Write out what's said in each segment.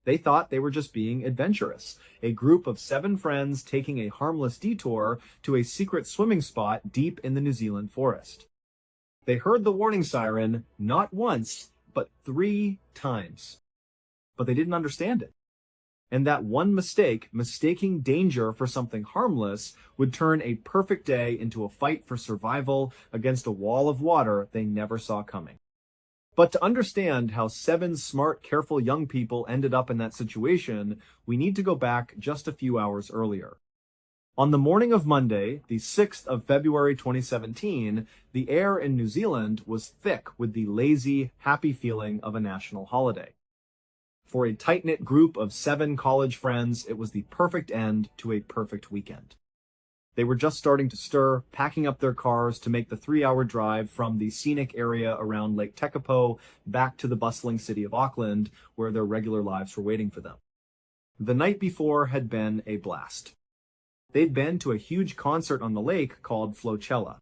They thought they were just being adventurous, a group of 7 friends taking a harmless detour to a secret swimming spot deep in the New Zealand forest. They heard the warning siren not once, but 3 times. But they didn't understand it. And that one mistake, mistaking danger for something harmless, would turn a perfect day into a fight for survival against a wall of water they never saw coming. But to understand how 7 smart, careful young people ended up in that situation, we need to go back just a few hours earlier. On the morning of Monday, the 6th of February 2017, the air in New Zealand was thick with the lazy, happy feeling of a national holiday. For a tight-knit group of 7 college friends, it was the perfect end to a perfect weekend. They were just starting to stir, packing up their cars to make the 3-hour drive from the scenic area around Lake Tekapo back to the bustling city of Auckland, where their regular lives were waiting for them. The night before had been a blast. They'd been to a huge concert on the lake called Flocella.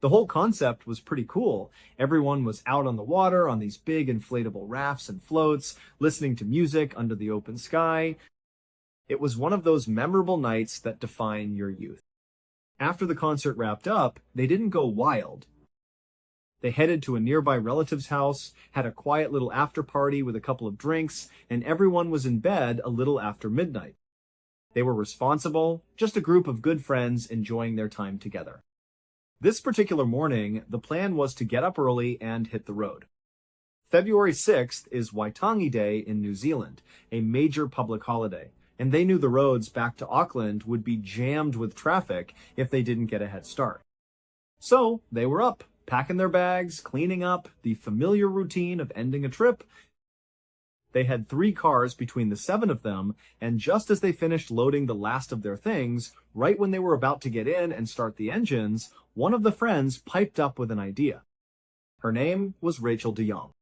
The whole concept was pretty cool. Everyone was out on the water on these big inflatable rafts and floats, listening to music under the open sky. It was one of those memorable nights that define your youth. After the concert wrapped up, they didn't go wild. They headed to a nearby relative's house, had a quiet little after party with a couple of drinks, and everyone was in bed a little after midnight. They were responsible, just a group of good friends enjoying their time together. This particular morning, the plan was to get up early and hit the road. February 6th is Waitangi Day in New Zealand, a major public holiday, and they knew the roads back to Auckland would be jammed with traffic if they didn't get a head start. So they were up, packing their bags, cleaning up, the familiar routine of ending a trip. They had 3 cars between the 7 of them, and just as they finished loading the last of their things, right when they were about to get in and start the engines, one of the friends piped up with an idea. Her name was Rachel de Jong.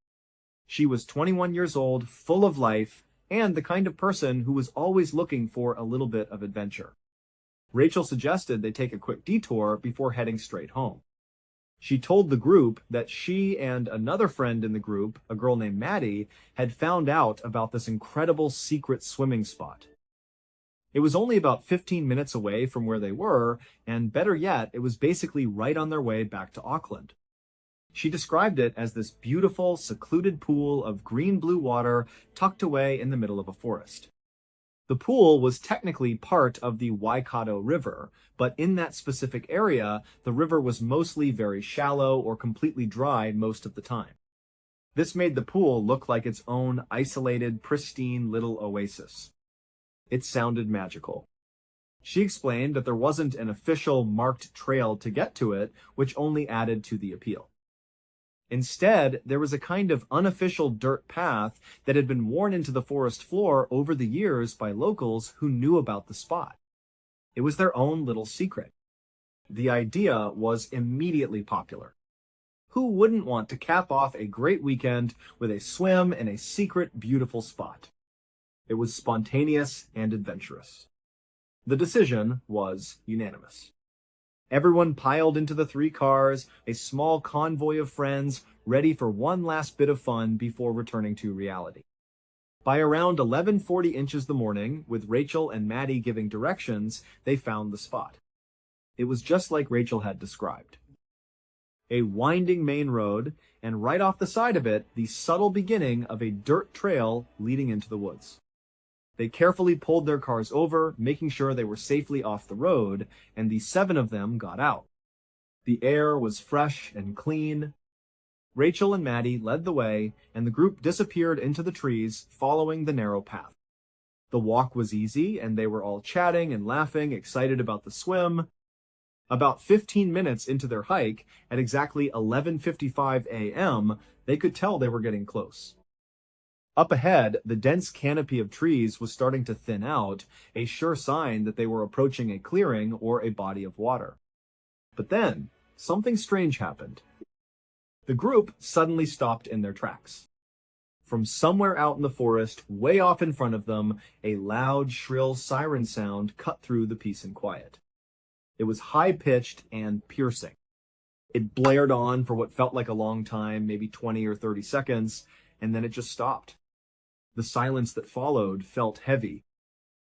She was 21 years old, full of life, and the kind of person who was always looking for a little bit of adventure. Rachel suggested they take a quick detour before heading straight home. She told the group that she and another friend in the group, a girl named Maddie, had found out about this incredible secret swimming spot. It was only about 15 minutes away from where they were, and better yet, it was basically right on their way back to Auckland. She described it as this beautiful, secluded pool of green-blue water tucked away in the middle of a forest. The pool was technically part of the Waikato River, but in that specific area, the river was mostly very shallow or completely dry most of the time. This made the pool look like its own isolated, pristine little oasis. It sounded magical. She explained that there wasn't an official marked trail to get to it, which only added to the appeal. Instead, there was a kind of unofficial dirt path that had been worn into the forest floor over the years by locals who knew about the spot. It was their own little secret. The idea was immediately popular. Who wouldn't want to cap off a great weekend with a swim in a secret, beautiful spot? It was spontaneous and adventurous. The decision was unanimous. Everyone piled into the 3 cars, a small convoy of friends, ready for one last bit of fun before returning to reality. By around 11:40 inches the morning, with Rachel and Maddie giving directions, they found the spot. It was just like Rachel had described. A winding main road, and right off the side of it, the subtle beginning of a dirt trail leading into the woods. They carefully pulled their cars over, making sure they were safely off the road, and the 7 of them got out. The air was fresh and clean. Rachel and Maddie led the way, and the group disappeared into the trees, following the narrow path. The walk was easy, and they were all chatting and laughing, excited about the swim. About 15 minutes into their hike, at exactly 11:55 a.m., they could tell they were getting close. Up ahead, the dense canopy of trees was starting to thin out, a sure sign that they were approaching a clearing or a body of water. But then, something strange happened. The group suddenly stopped in their tracks. From somewhere out in the forest, way off in front of them, a loud, shrill siren sound cut through the peace and quiet. It was high-pitched and piercing. It blared on for what felt like a long time, maybe 20 or 30 seconds, and then it just stopped. The silence that followed felt heavy.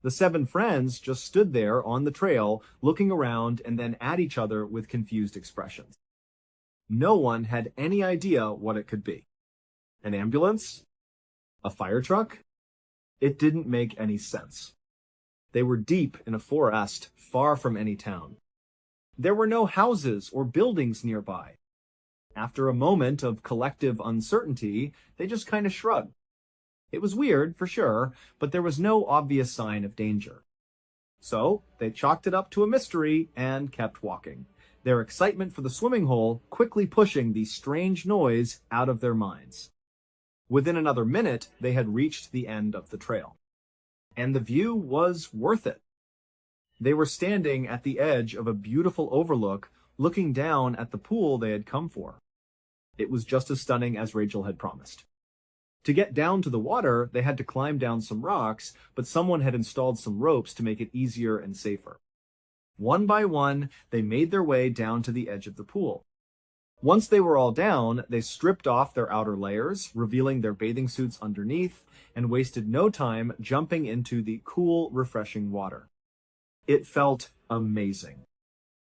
The seven friends just stood there on the trail, looking around and then at each other with confused expressions. No one had any idea what it could be. An ambulance? A fire truck? It didn't make any sense. They were deep in a forest, far from any town. There were no houses or buildings nearby. After a moment of collective uncertainty, they just kind of shrugged. It was weird, for sure, but there was no obvious sign of danger. So, they chalked it up to a mystery and kept walking, their excitement for the swimming hole quickly pushing the strange noise out of their minds. Within another minute, they had reached the end of the trail. And the view was worth it. They were standing at the edge of a beautiful overlook, looking down at the pool they had come for. It was just as stunning as Rachel had promised. To get down to the water, they had to climb down some rocks, but someone had installed some ropes to make it easier and safer. One by one, they made their way down to the edge of the pool. Once they were all down, they stripped off their outer layers, revealing their bathing suits underneath, and wasted no time jumping into the cool, refreshing water. It felt amazing.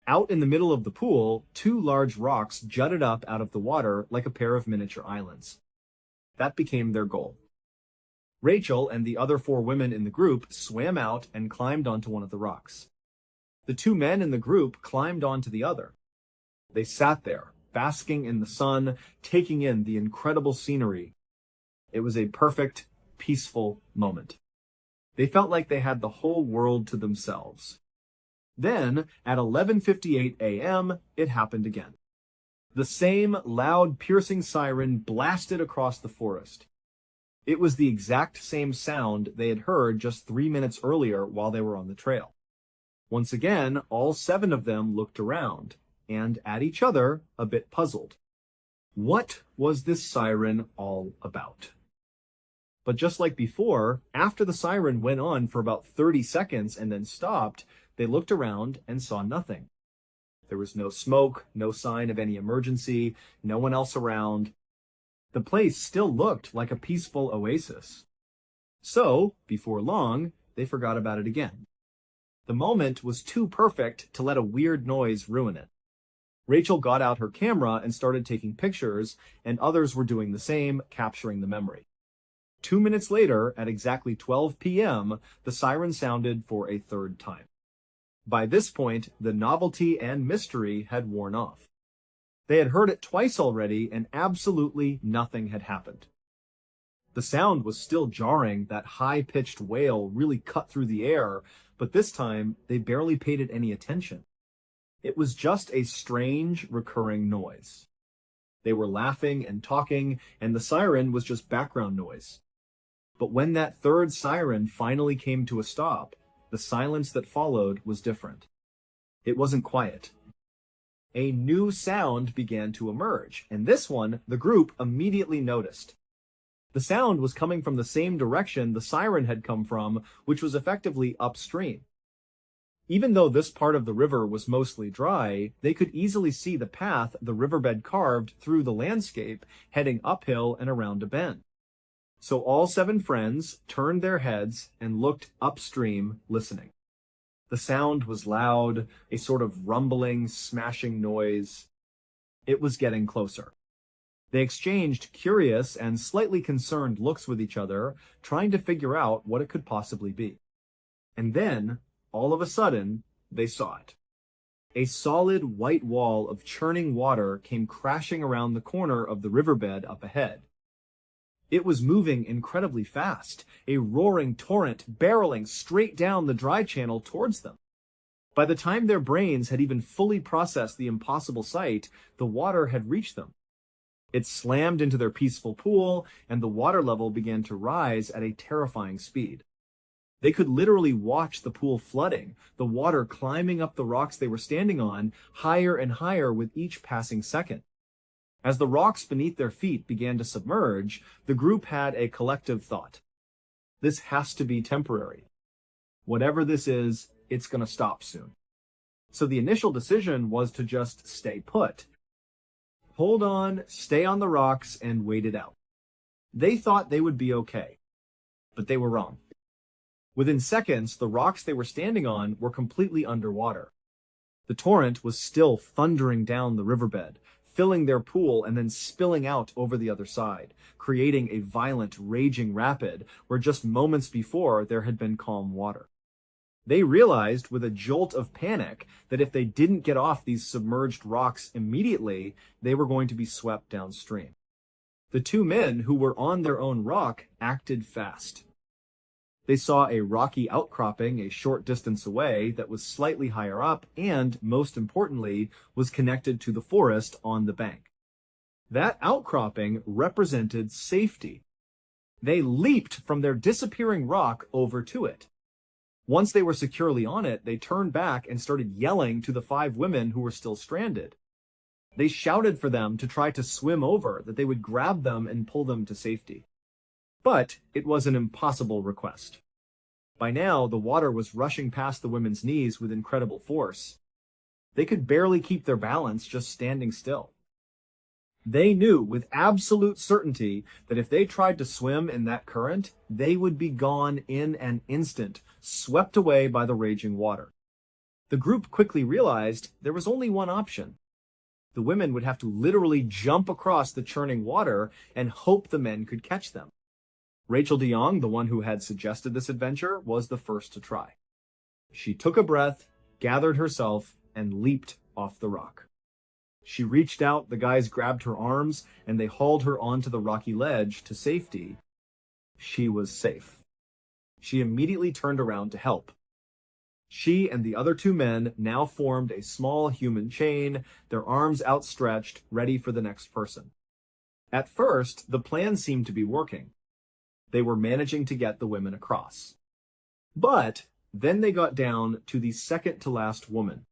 Out in the middle of the pool, two large rocks jutted up out of the water like a pair of miniature islands. That became their goal. Rachel and the other four women in the group swam out and climbed onto one of the rocks. The two men in the group climbed onto the other. They sat there, basking in the sun, taking in the incredible scenery. It was a perfect, peaceful moment. They felt like they had the whole world to themselves. Then, at 11:58 a.m., it happened again. The same loud, piercing siren blasted across the forest. It was the exact same sound they had heard just 3 minutes earlier while they were on the trail. Once again, all seven of them looked around, and at each other, a bit puzzled. What was this siren all about? But just like before, after the siren went on for about 30 seconds and then stopped, they looked around and saw nothing. There was no smoke, no sign of any emergency, no one else around. The place still looked like a peaceful oasis. So, before long, they forgot about it again. The moment was too perfect to let a weird noise ruin it. Rachel got out her camera and started taking pictures, and others were doing the same, capturing the memory. 2 minutes later, at exactly 12 p.m., the siren sounded for a third time. By this point, the novelty and mystery had worn off. They had heard it twice already, and absolutely nothing had happened. The sound was still jarring, that high-pitched wail really cut through the air, but this time, they barely paid it any attention. It was just a strange, recurring noise. They were laughing and talking, and the siren was just background noise. But when that third siren finally came to a stop, the silence that followed was different. It wasn't quiet. A new sound began to emerge, and this one the group immediately noticed. The sound was coming from the same direction the siren had come from, which was effectively upstream. Even though this part of the river was mostly dry, they could easily see the path the riverbed carved through the landscape, heading uphill and around a bend. So all seven friends turned their heads and looked upstream, listening. The sound was loud, a sort of rumbling, smashing noise. It was getting closer. They exchanged curious and slightly concerned looks with each other, trying to figure out what it could possibly be. And then, all of a sudden, they saw it. A solid white wall of churning water came crashing around the corner of the riverbed up ahead. It was moving incredibly fast, a roaring torrent barreling straight down the dry channel towards them. By the time their brains had even fully processed the impossible sight, the water had reached them. It slammed into their peaceful pool, and the water level began to rise at a terrifying speed. They could literally watch the pool flooding, the water climbing up the rocks they were standing on, higher and higher with each passing second. As the rocks beneath their feet began to submerge, the group had a collective thought. This has to be temporary. Whatever this is, it's going to stop soon. So the initial decision was to just stay put. Hold on, stay on the rocks, and wait it out. They thought they would be okay. But they were wrong. Within seconds, the rocks they were standing on were completely underwater. The torrent was still thundering down the riverbed, filling their pool and then spilling out over the other side, creating a violent, raging rapid where just moments before there had been calm water. They realized with a jolt of panic that if they didn't get off these submerged rocks immediately, they were going to be swept downstream. The two men who were on their own rock acted fast. They saw a rocky outcropping a short distance away that was slightly higher up and, most importantly, was connected to the forest on the bank. That outcropping represented safety. They leaped from their disappearing rock over to it. Once they were securely on it, they turned back and started yelling to the 5 women who were still stranded. They shouted for them to try to swim over, that they would grab them and pull them to safety. But it was an impossible request. By now, the water was rushing past the women's knees with incredible force. They could barely keep their balance just standing still. They knew with absolute certainty that if they tried to swim in that current, they would be gone in an instant, swept away by the raging water. The group quickly realized there was only one option. The women would have to literally jump across the churning water and hope the men could catch them. Rachel DeYoung, the one who had suggested this adventure, was the first to try. She took a breath, gathered herself, and leaped off the rock. She reached out, the guys grabbed her arms, and they hauled her onto the rocky ledge to safety. She was safe. She immediately turned around to help. She and the other 2 men now formed a small human chain, their arms outstretched, ready for the next person. At first, the plan seemed to be working. They were managing to get the women across. But then they got down to the second-to-last woman.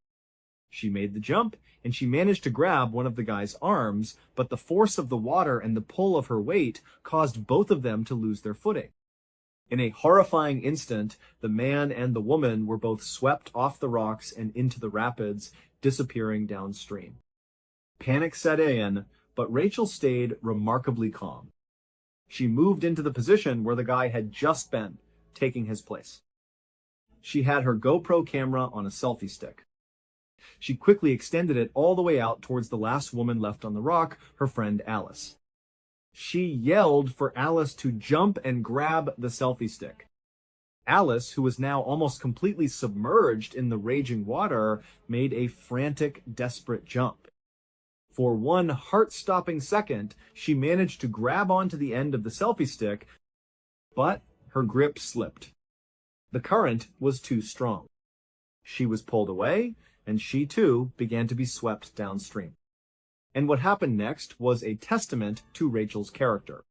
She made the jump, and she managed to grab one of the guy's arms, but the force of the water and the pull of her weight caused both of them to lose their footing. In a horrifying instant, the man and the woman were both swept off the rocks and into the rapids, disappearing downstream. Panic set in, but Rachel stayed remarkably calm. She moved into the position where the guy had just been, taking his place. She had her GoPro camera on a selfie stick. She quickly extended it all the way out towards the last woman left on the rock, her friend Alice. She yelled for Alice to jump and grab the selfie stick. Alice, who was now almost completely submerged in the raging water, made a frantic, desperate jump. For one heart-stopping second, she managed to grab onto the end of the selfie stick, but her grip slipped. The current was too strong. She was pulled away, and she too began to be swept downstream. And what happened next was a testament to Rachel's character.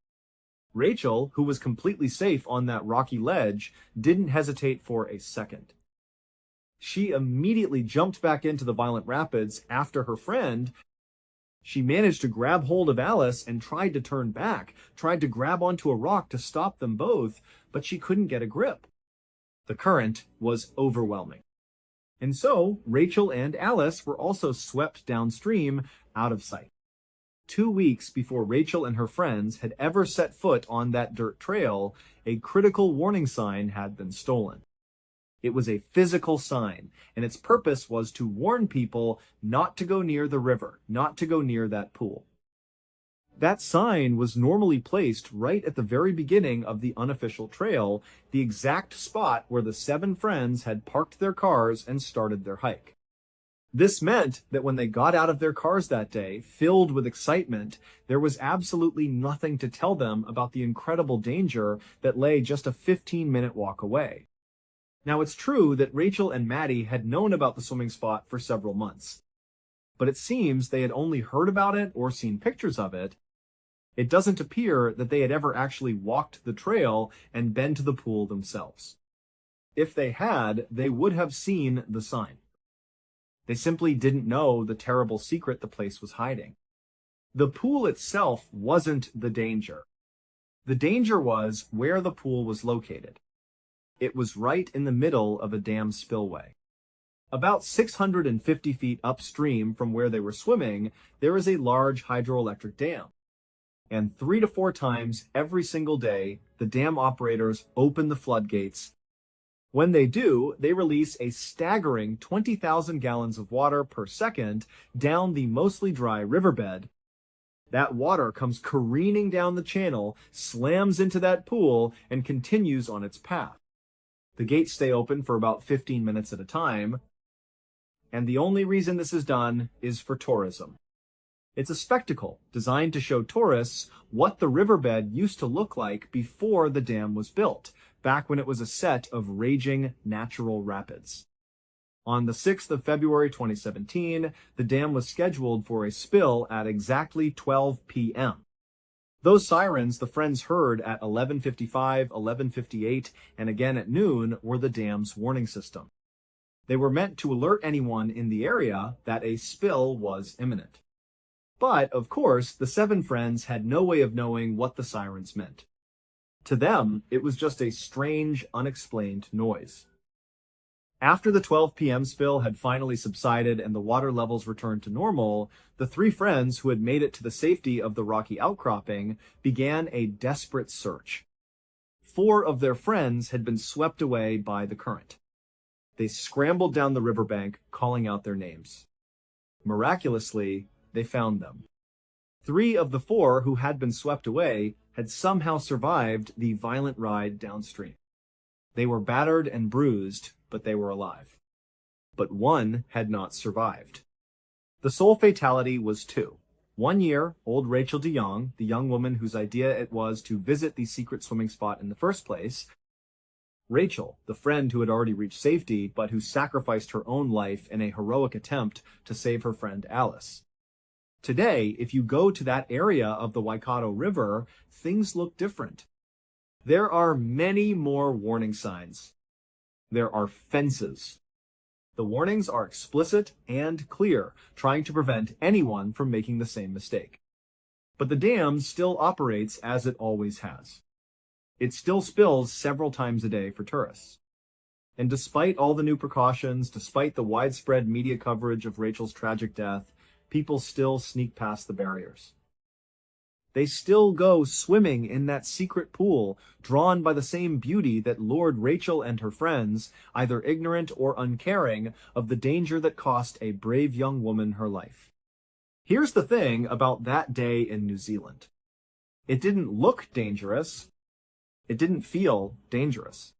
Rachel, who was completely safe on that rocky ledge, didn't hesitate for a second. She immediately jumped back into the violent rapids after her friend. She managed to grab hold of Alice and tried to turn back, tried to grab onto a rock to stop them both, but she couldn't get a grip. The current was overwhelming. And so, Rachel and Alice were also swept downstream, out of sight. 2 weeks before Rachel and her friends had ever set foot on that dirt trail, a critical warning sign had been stolen. It was a physical sign, and its purpose was to warn people not to go near the river, not to go near that pool. That sign was normally placed right at the very beginning of the unofficial trail, the exact spot where the 7 friends had parked their cars and started their hike. This meant that when they got out of their cars that day, filled with excitement, there was absolutely nothing to tell them about the incredible danger that lay just a 15-minute walk away. Now, it's true that Rachel and Maddie had known about the swimming spot for several months, but it seems they had only heard about it or seen pictures of it. It doesn't appear that they had ever actually walked the trail and been to the pool themselves. If they had, they would have seen the sign. They simply didn't know the terrible secret the place was hiding. The pool itself wasn't the danger. The danger was where the pool was located. It was right in the middle of a dam spillway. About 650 feet upstream from where they were swimming, there is a large hydroelectric dam. And 3 to 4 times every single day, the dam operators open the floodgates. When they do, they release a staggering 20,000 gallons of water per second down the mostly dry riverbed. That water comes careening down the channel, slams into that pool, and continues on its path. The gates stay open for about 15 minutes at a time, and the only reason this is done is for tourism. It's a spectacle designed to show tourists what the riverbed used to look like before the dam was built, back when it was a set of raging natural rapids. On the 6th of February 2017, the dam was scheduled for a spill at exactly 12 p.m. Those sirens the friends heard at 11:55, 11:58, and again at noon were the dam's warning system. They were meant to alert anyone in the area that a spill was imminent. But, of course, the 7 friends had no way of knowing what the sirens meant. To them, it was just a strange, unexplained noise. After the 12 p.m. spill had finally subsided and the water levels returned to normal, the 3 friends who had made it to the safety of the rocky outcropping began a desperate search. 4 of their friends had been swept away by the current. They scrambled down the riverbank, calling out their names. Miraculously, they found them. 3 of the 4 who had been swept away had somehow survived the violent ride downstream. They were battered and bruised, but they were alive. But 1 had not survived. The sole fatality was 2. 1-year-old Rachel DeYoung, the young woman whose idea it was to visit the secret swimming spot in the first place. Rachel, the friend who had already reached safety, but who sacrificed her own life in a heroic attempt to save her friend Alice. Today, if you go to that area of the Waikato River, things look different. There are many more warning signs. There are fences. The warnings are explicit and clear, trying to prevent anyone from making the same mistake. But the dam still operates as it always has. It still spills several times a day for tourists. And despite all the new precautions, despite the widespread media coverage of Rachel's tragic death, people still sneak past the barriers. They still go swimming in that secret pool, drawn by the same beauty that lured Rachel and her friends, either ignorant or uncaring, of the danger that cost a brave young woman her life. Here's the thing about that day in New Zealand. It didn't look dangerous. It didn't feel dangerous.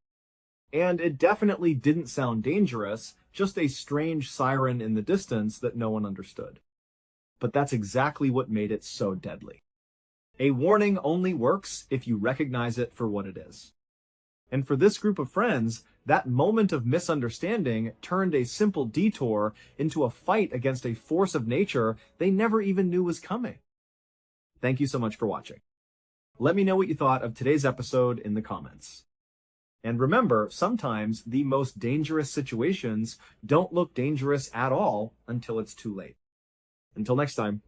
And it definitely didn't sound dangerous, just a strange siren in the distance that no one understood. But that's exactly what made it so deadly. A warning only works if you recognize it for what it is. And for this group of friends, that moment of misunderstanding turned a simple detour into a fight against a force of nature they never even knew was coming. Thank you so much for watching. Let me know what you thought of today's episode in the comments. And remember, sometimes the most dangerous situations don't look dangerous at all until it's too late. Until next time.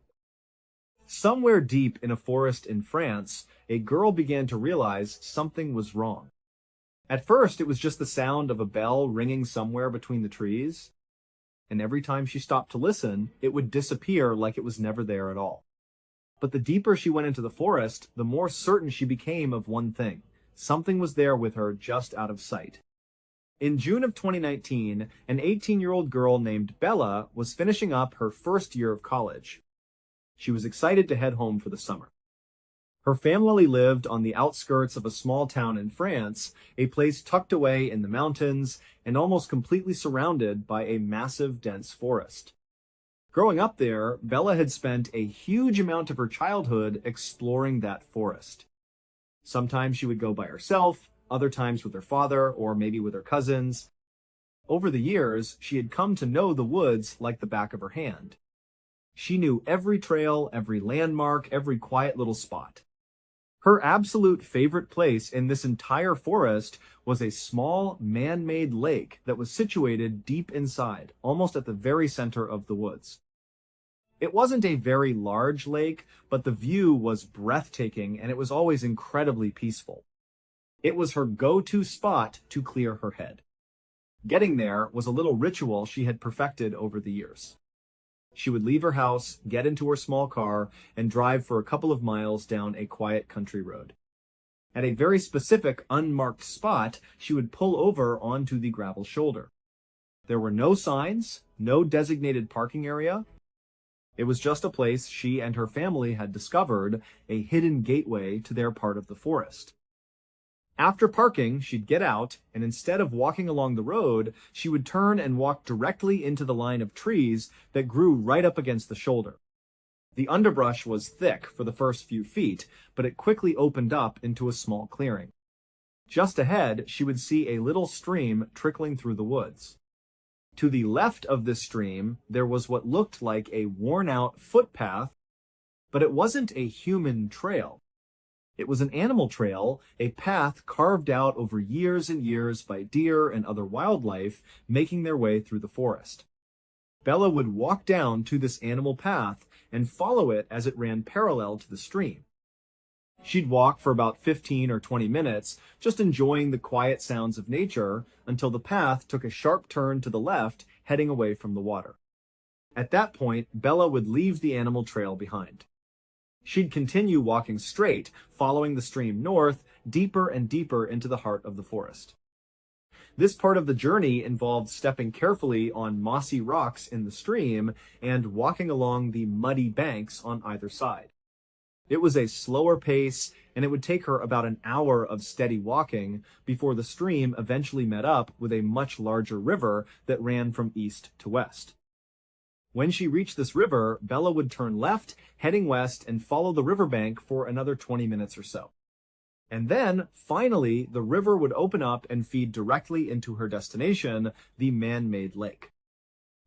Somewhere deep in a forest in France, a girl began to realize something was wrong. At first, it was just the sound of a bell ringing somewhere between the trees, and every time she stopped to listen, it would disappear like it was never there at all. But the deeper she went into the forest, the more certain she became of one thing. Something was there with her just out of sight. In June of 2019, an 18-year-old girl named Bella was finishing up her first year of college. She was excited to head home for the summer. Her family lived on the outskirts of a small town in France, a place tucked away in the mountains and almost completely surrounded by a massive, dense forest. Growing up there, Bella had spent a huge amount of her childhood exploring that forest. Sometimes she would go by herself, other times with her father, or maybe with her cousins. Over the years, she had come to know the woods like the back of her hand. She knew every trail, every landmark, every quiet little spot. Her absolute favorite place in this entire forest was a small, man-made lake that was situated deep inside, almost at the very center of the woods. It wasn't a very large lake, but the view was breathtaking and it was always incredibly peaceful. It was her go-to spot to clear her head. Getting there was a little ritual she had perfected over the years. She would leave her house, get into her small car, and drive for a couple of miles down a quiet country road. At a very specific, unmarked spot, she would pull over onto the gravel shoulder. There were no signs, no designated parking area. It was just a place she and her family had discovered, a hidden gateway to their part of the forest. After parking, she'd get out, and instead of walking along the road, she would turn and walk directly into the line of trees that grew right up against the shoulder. The underbrush was thick for the first few feet, but it quickly opened up into a small clearing. Just ahead, she would see a little stream trickling through the woods. To the left of this stream, there was what looked like a worn-out footpath, but it wasn't a human trail. It was an animal trail, a path carved out over years and years by deer and other wildlife making their way through the forest. Bella would walk down to this animal path and follow it as it ran parallel to the stream. She'd walk for about 15 or 20 minutes, just enjoying the quiet sounds of nature, until the path took a sharp turn to the left, heading away from the water. At that point, Bella would leave the animal trail behind. She'd continue walking straight, following the stream north, deeper and deeper into the heart of the forest. This part of the journey involved stepping carefully on mossy rocks in the stream and walking along the muddy banks on either side. It was a slower pace, and it would take her about an hour of steady walking before the stream eventually met up with a much larger river that ran from east to west. When she reached this river, Bella would turn left, heading west, and follow the riverbank for another 20 minutes or so. And then, finally, the river would open up and feed directly into her destination, the man-made lake.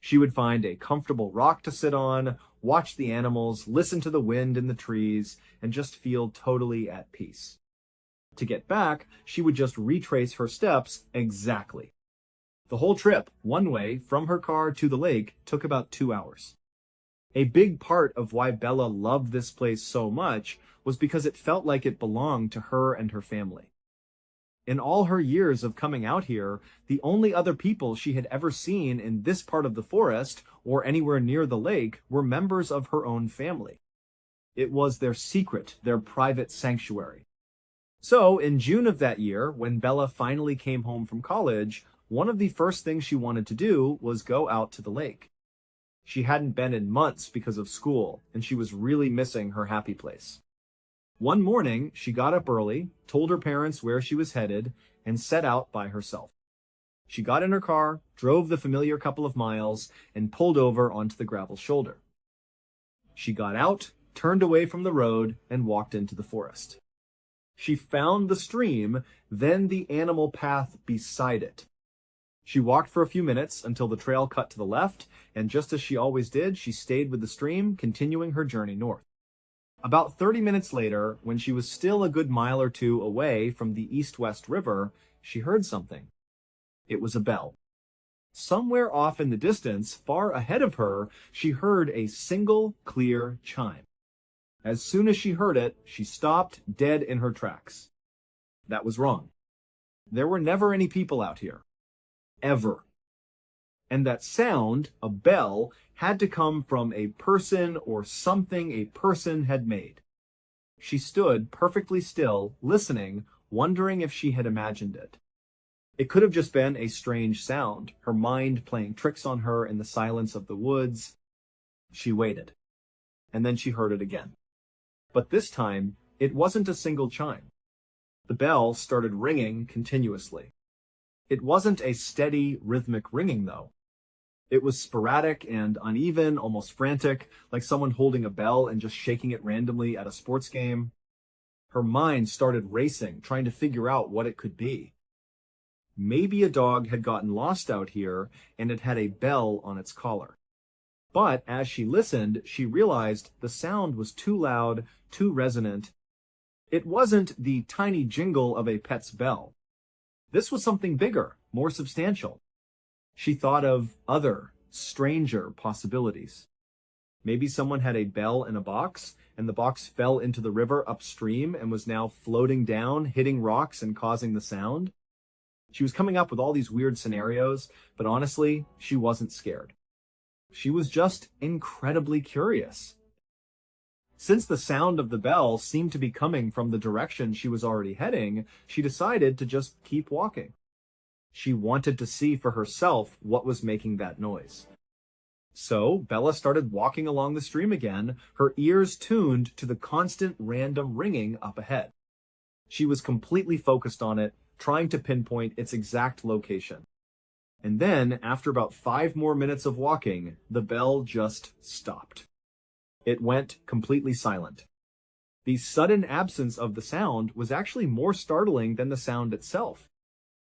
She would find a comfortable rock to sit on, watch the animals, listen to the wind in the trees, and just feel totally at peace. To get back, she would just retrace her steps exactly. The whole trip, one way, from her car to the lake, took about 2 hours. A big part of why Bella loved this place so much was because it felt like it belonged to her and her family. In all her years of coming out here, the only other people she had ever seen in this part of the forest or anywhere near the lake were members of her own family. It was their secret, their private sanctuary. So, in June of that year, when Bella finally came home from college, one of the first things she wanted to do was go out to the lake. She hadn't been in months because of school, and she was really missing her happy place. One morning, she got up early, told her parents where she was headed, and set out by herself. She got in her car, drove the familiar couple of miles, and pulled over onto the gravel shoulder. She got out, turned away from the road, and walked into the forest. She found the stream, then the animal path beside it. She walked for a few minutes until the trail cut to the left, and just as she always did, she stayed with the stream, continuing her journey north. About 30 minutes later, when she was still a good mile or two away from the east-west river, she heard something. It was a bell. Somewhere off in the distance, far ahead of her, she heard a single, clear chime. As soon as she heard it, she stopped dead in her tracks. That was wrong. There were never any people out here. Ever. And that sound, a bell, had to come from a person or something a person had made. She stood perfectly still, listening, wondering if she had imagined it. It could have just been a strange sound, her mind playing tricks on her in the silence of the woods. She waited. And then she heard it again. But this time, it wasn't a single chime. The bell started ringing continuously. It wasn't a steady, rhythmic ringing, though. It was sporadic and uneven, almost frantic, like someone holding a bell and just shaking it randomly at a sports game. Her mind started racing, trying to figure out what it could be. Maybe a dog had gotten lost out here, and it had a bell on its collar. But as she listened, she realized the sound was too loud, too resonant. It wasn't the tiny jingle of a pet's bell. This was something bigger, more substantial. She thought of other, stranger possibilities. Maybe someone had a bell in a box, and the box fell into the river upstream and was now floating down, hitting rocks and causing the sound. She was coming up with all these weird scenarios, but honestly, she wasn't scared. She was just incredibly curious. Since the sound of the bell seemed to be coming from the direction she was already heading, she decided to just keep walking. She wanted to see for herself what was making that noise. So Bella started walking along the stream again, her ears tuned to the constant random ringing up ahead. She was completely focused on it, trying to pinpoint its exact location. And then, after about 5 more minutes of walking, the bell just stopped. It went completely silent. The sudden absence of the sound was actually more startling than the sound itself.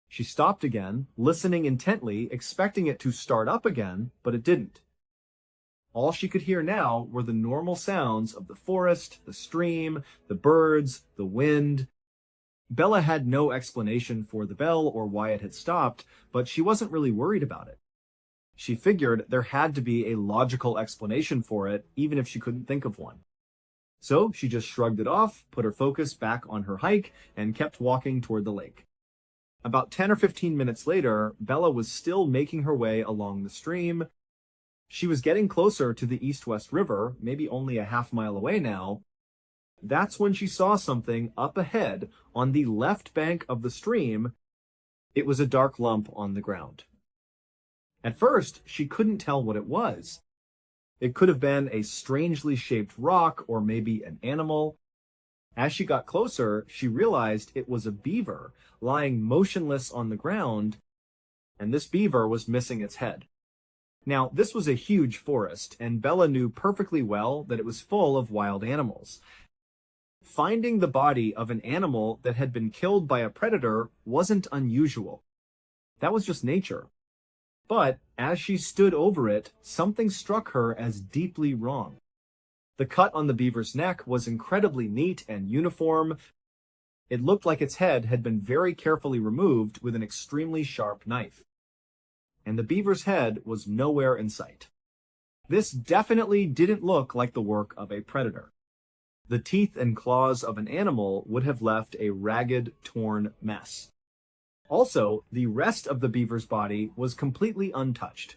She stopped again, listening intently, expecting it to start up again, but it didn't. All she could hear now were the normal sounds of the forest, the stream, the birds, the wind. Bella had no explanation for the bell or why it had stopped, but she wasn't really worried about it. She figured there had to be a logical explanation for it, even if she couldn't think of one. So she just shrugged it off, put her focus back on her hike, and kept walking toward the lake. About 10 or 15 minutes later, Bella was still making her way along the stream. She was getting closer to the East-West River, maybe only a half-mile away now. That's when she saw something up ahead on the left bank of the stream. It was a dark lump on the ground. At first, she couldn't tell what it was. It could have been a strangely shaped rock or maybe an animal. As she got closer, she realized it was a beaver lying motionless on the ground, and this beaver was missing its head. Now, this was a huge forest, and Bella knew perfectly well that it was full of wild animals. Finding the body of an animal that had been killed by a predator wasn't unusual. That was just nature. But as she stood over it, something struck her as deeply wrong. The cut on the beaver's neck was incredibly neat and uniform. It looked like its head had been very carefully removed with an extremely sharp knife. And the beaver's head was nowhere in sight. This definitely didn't look like the work of a predator. The teeth and claws of an animal would have left a ragged, torn mess. Also, the rest of the beaver's body was completely untouched.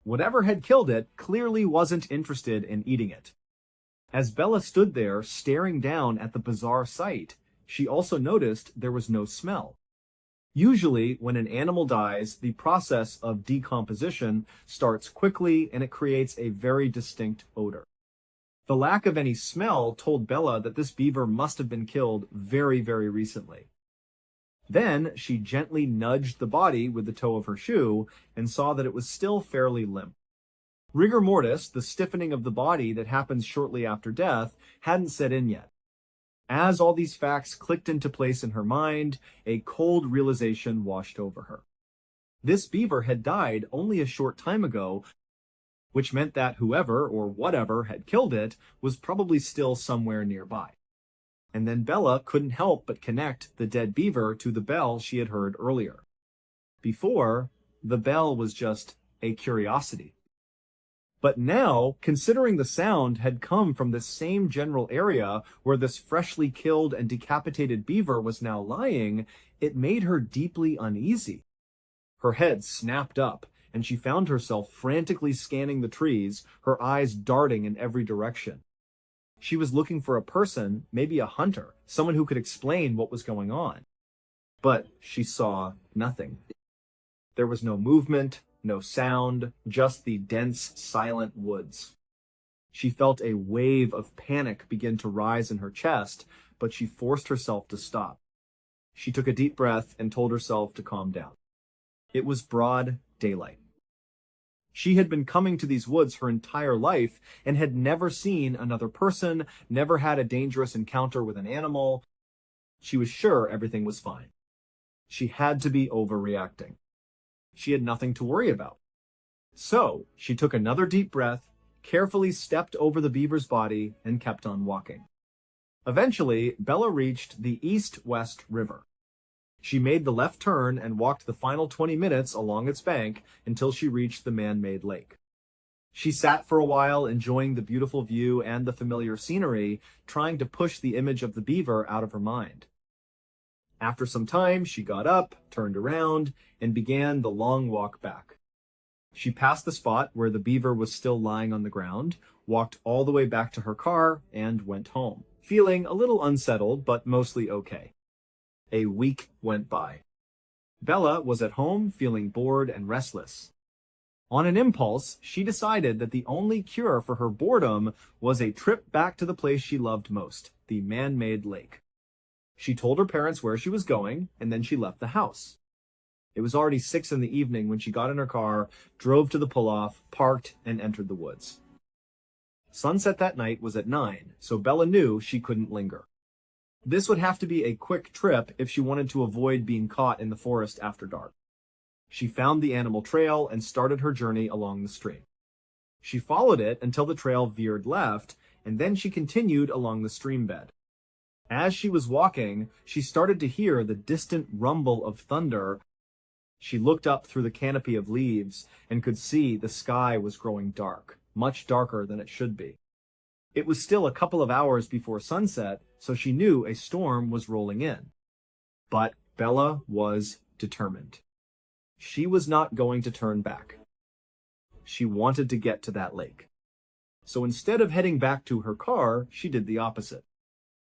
Whatever had killed it clearly wasn't interested in eating it. As Bella stood there staring down at the bizarre sight, she also noticed there was no smell. Usually, when an animal dies, the process of decomposition starts quickly and it creates a very distinct odor. The lack of any smell told Bella that this beaver must have been killed very, very recently. Then she gently nudged the body with the toe of her shoe and saw that it was still fairly limp. Rigor mortis, the stiffening of the body that happens shortly after death, hadn't set in yet. As all these facts clicked into place in her mind, a cold realization washed over her. This beaver had died only a short time ago, which meant that whoever or whatever had killed it was probably still somewhere nearby. And then Bella couldn't help but connect the dead beaver to the bell she had heard earlier. Before, the bell was just a curiosity. But now, considering the sound had come from the same general area where this freshly killed and decapitated beaver was now lying, it made her deeply uneasy. Her head snapped up, and she found herself frantically scanning the trees, her eyes darting in every direction. She was looking for a person, maybe a hunter, someone who could explain what was going on. But she saw nothing. There was no movement, no sound, just the dense, silent woods. She felt a wave of panic begin to rise in her chest, but she forced herself to stop. She took a deep breath and told herself to calm down. It was broad daylight. She had been coming to these woods her entire life and had never seen another person, never had a dangerous encounter with an animal. She was sure everything was fine. She had to be overreacting. She had nothing to worry about. So she took another deep breath, carefully stepped over the beaver's body, and kept on walking. Eventually, Bella reached the East-West River. She made the left turn and walked the final 20 minutes along its bank until she reached the man-made lake. She sat for a while, enjoying the beautiful view and the familiar scenery, trying to push the image of the beaver out of her mind. After some time, she got up, turned around, and began the long walk back. She passed the spot where the beaver was still lying on the ground, walked all the way back to her car, and went home, feeling a little unsettled, but mostly okay. A week went by. Bella was at home feeling bored and restless. On an impulse, she decided that the only cure for her boredom was a trip back to the place she loved most, the man-made lake. She told her parents where she was going, and then she left the house. It was already 6 in the evening when she got in her car, drove to the pull-off, parked, and entered the woods. Sunset that night was at 9, so Bella knew she couldn't linger. This would have to be a quick trip if she wanted to avoid being caught in the forest after dark. She found the animal trail and started her journey along the stream. She followed it until the trail veered left, and then she continued along the stream bed. As she was walking, she started to hear the distant rumble of thunder. She looked up through the canopy of leaves and could see the sky was growing dark, much darker than it should be. It was still a couple of hours before sunset, so she knew a storm was rolling in. But Bella was determined. She was not going to turn back. She wanted to get to that lake. So instead of heading back to her car, she did the opposite.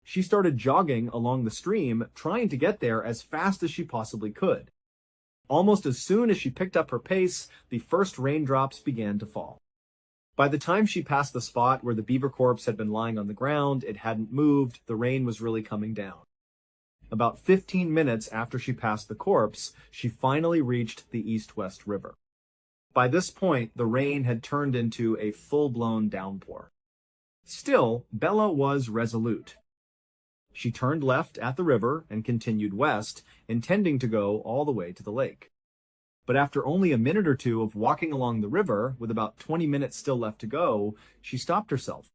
She started jogging along the stream, trying to get there as fast as she possibly could. Almost as soon as she picked up her pace, the first raindrops began to fall. By the time she passed the spot where the beaver corpse had been lying on the ground, it hadn't moved, the rain was really coming down. About 15 minutes after she passed the corpse, she finally reached the East-West River. By this point, the rain had turned into a full-blown downpour. Still, Bella was resolute. She turned left at the river and continued west, intending to go all the way to the lake. But after only a minute or two of walking along the river, with about 20 minutes still left to go, she stopped herself.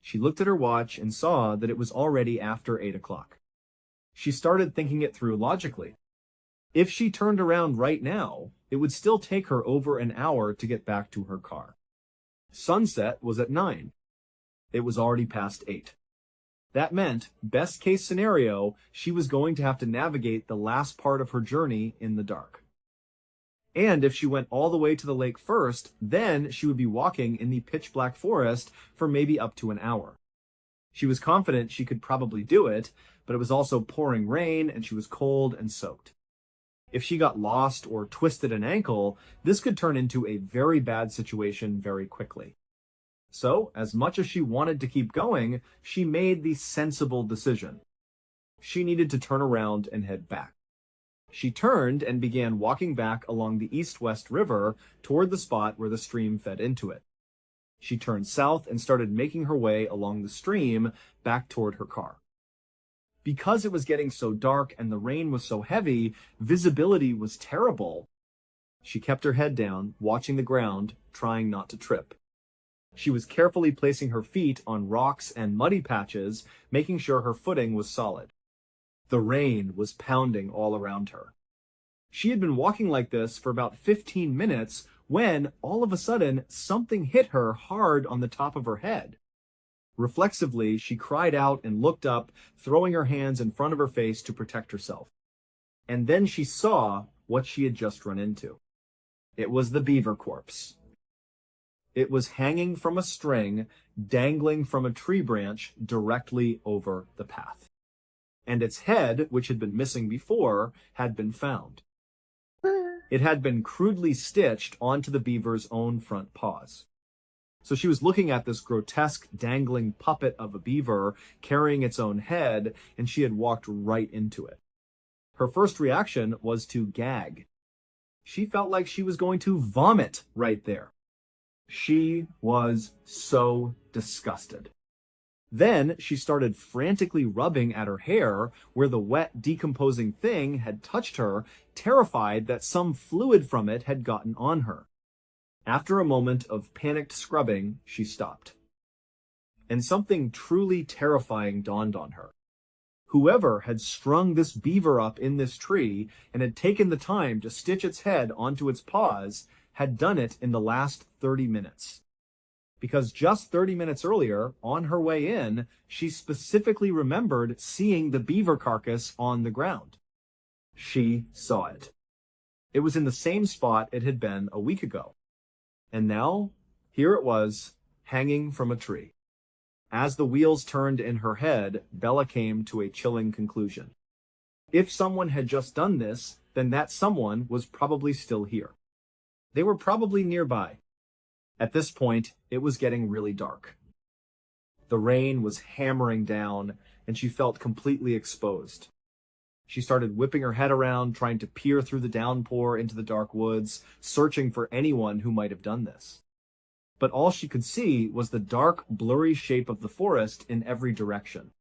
She looked at her watch and saw that it was already after 8 o'clock. She started thinking it through logically. If she turned around right now, it would still take her over an hour to get back to her car. Sunset was at 9. It was already past 8. That meant, best case scenario, she was going to have to navigate the last part of her journey in the dark. And if she went all the way to the lake first, then she would be walking in the pitch-black forest for maybe up to an hour. She was confident she could probably do it, but it was also pouring rain and she was cold and soaked. If she got lost or twisted an ankle, this could turn into a very bad situation very quickly. So, as much as she wanted to keep going, she made the sensible decision. She needed to turn around and head back. She turned and began walking back along the East-West River toward the spot where the stream fed into it. She turned south and started making her way along the stream back toward her car. Because it was getting so dark and the rain was so heavy, visibility was terrible. She kept her head down, watching the ground, trying not to trip. She was carefully placing her feet on rocks and muddy patches, making sure her footing was solid. The rain was pounding all around her. She had been walking like this for about 15 minutes when, all of a sudden, something hit her hard on the top of her head. Reflexively, she cried out and looked up, throwing her hands in front of her face to protect herself. And then she saw what she had just run into. It was the beaver corpse. It was hanging from a string, dangling from a tree branch directly over the path. And its head, which had been missing before, had been found. It had been crudely stitched onto the beaver's own front paws. So she was looking at this grotesque dangling puppet of a beaver carrying its own head, and she had walked right into it. Her first reaction was to gag. She felt like she was going to vomit right there. She was so disgusted. Then she started frantically rubbing at her hair where the wet, decomposing thing had touched her, terrified that some fluid from it had gotten on her. After a moment of panicked scrubbing, she stopped. And something truly terrifying dawned on her. Whoever had strung this beaver up in this tree and had taken the time to stitch its head onto its paws had done it in the last 30 minutes. Because just 30 minutes earlier, on her way in, she specifically remembered seeing the beaver carcass on the ground. She saw it. It was in the same spot it had been a week ago. And now, here it was, hanging from a tree. As the wheels turned in her head, Bella came to a chilling conclusion. If someone had just done this, then that someone was probably still here. They were probably nearby. At this point, it was getting really dark. The rain was hammering down, and she felt completely exposed. She started whipping her head around, trying to peer through the downpour into the dark woods, searching for anyone who might have done this. But all she could see was the dark, blurry shape of the forest in every direction.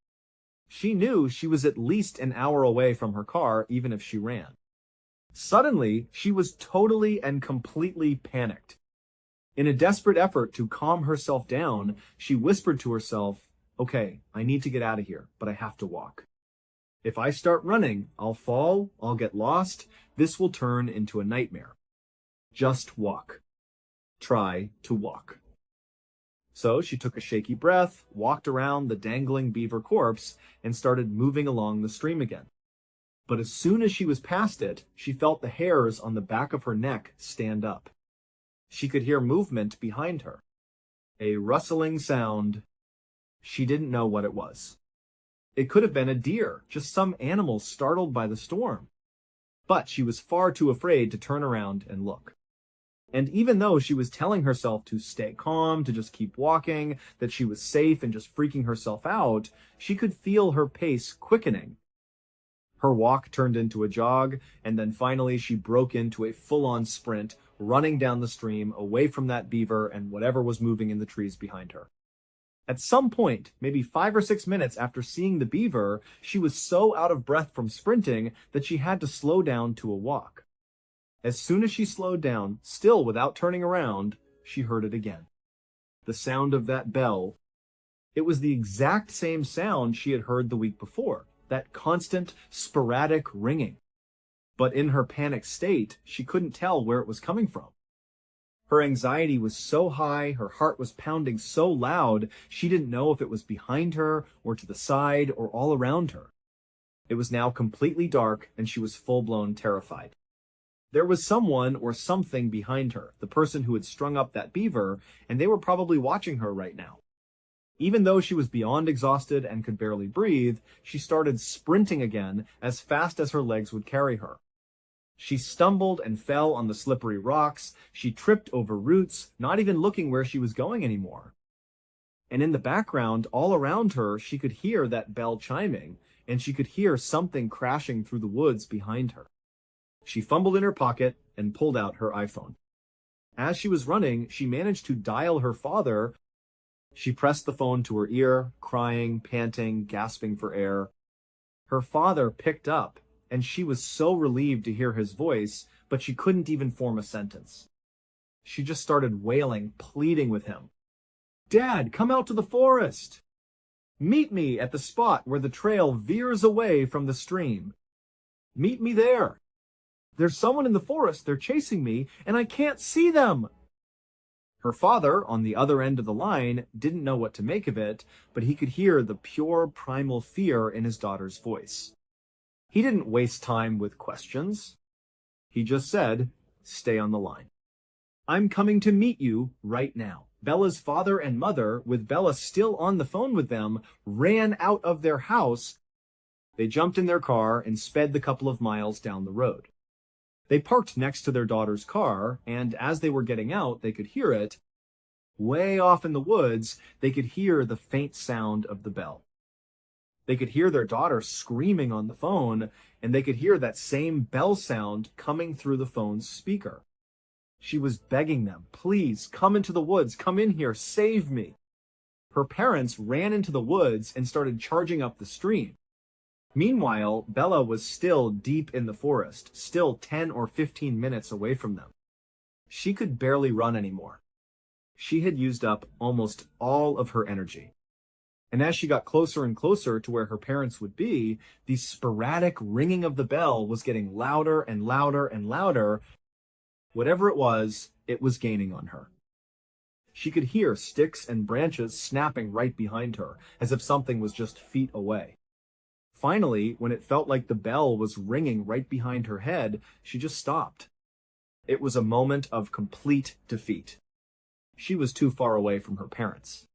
She knew she was at least an hour away from her car, even if she ran. Suddenly, she was totally and completely panicked. In a desperate effort to calm herself down, she whispered to herself, "Okay, I need to get out of here, but I have to walk. If I start running, I'll fall, I'll get lost, this will turn into a nightmare. Just walk. Try to walk." So she took a shaky breath, walked around the dangling beaver corpse, and started moving along the stream again. But as soon as she was past it, she felt the hairs on the back of her neck stand up. She could hear movement behind her. A rustling sound. She didn't know what it was. It could have been a deer, just some animal startled by the storm. But she was far too afraid to turn around and look. And even though she was telling herself to stay calm, to just keep walking, that she was safe and just freaking herself out, she could feel her pace quickening. Her walk turned into a jog, and then finally she broke into a full-on sprint, running down the stream away from that beaver and whatever was moving in the trees behind her. At some point, maybe 5 or 6 minutes after seeing the beaver, she was so out of breath from sprinting that she had to slow down to a walk. As soon as she slowed down, still without turning around, she heard it again. The sound of that bell. It was the exact same sound she had heard the week before, that constant, sporadic ringing. But in her panic state, she couldn't tell where it was coming from. Her anxiety was so high, her heart was pounding so loud, she didn't know if it was behind her, or to the side, or all around her. It was now completely dark, and she was full-blown terrified. There was someone or something behind her, the person who had strung up that beaver, and they were probably watching her right now. Even though she was beyond exhausted and could barely breathe, she started sprinting again as fast as her legs would carry her. She stumbled and fell on the slippery rocks. She tripped over roots, not even looking where she was going anymore. And in the background, all around her, she could hear that bell chiming, and she could hear something crashing through the woods behind her. She fumbled in her pocket and pulled out her iPhone. As she was running, she managed to dial her father. She pressed the phone to her ear, crying, panting, gasping for air. Her father picked up, and she was so relieved to hear his voice, but she couldn't even form a sentence. She just started wailing, pleading with him. "Dad, come out to the forest! Meet me at the spot where the trail veers away from the stream. Meet me there. There's someone in the forest, they're chasing me, and I can't see them." Her father, on the other end of the line, didn't know what to make of it, but he could hear the pure primal fear in his daughter's voice. He didn't waste time with questions. He just said, "Stay on the line. I'm coming to meet you right now." Bella's father and mother, with Bella still on the phone with them, ran out of their house. They jumped in their car and sped the couple of miles down the road. They parked next to their daughter's car, and as they were getting out, they could hear it. Way off in the woods, they could hear the faint sound of the bell. They could hear their daughter screaming on the phone, and they could hear that same bell sound coming through the phone's speaker. She was begging them, "Please, come into the woods, come in here, save me." Her parents ran into the woods and started charging up the stream. Meanwhile, Bella was still deep in the forest, still 10 or 15 minutes away from them. She could barely run anymore. She had used up almost all of her energy. And as she got closer and closer to where her parents would be, the sporadic ringing of the bell was getting louder and louder and louder. Whatever it was gaining on her. She could hear sticks and branches snapping right behind her, as if something was just feet away. Finally, when it felt like the bell was ringing right behind her head, she just stopped. It was a moment of complete defeat. She was too far away from her parents.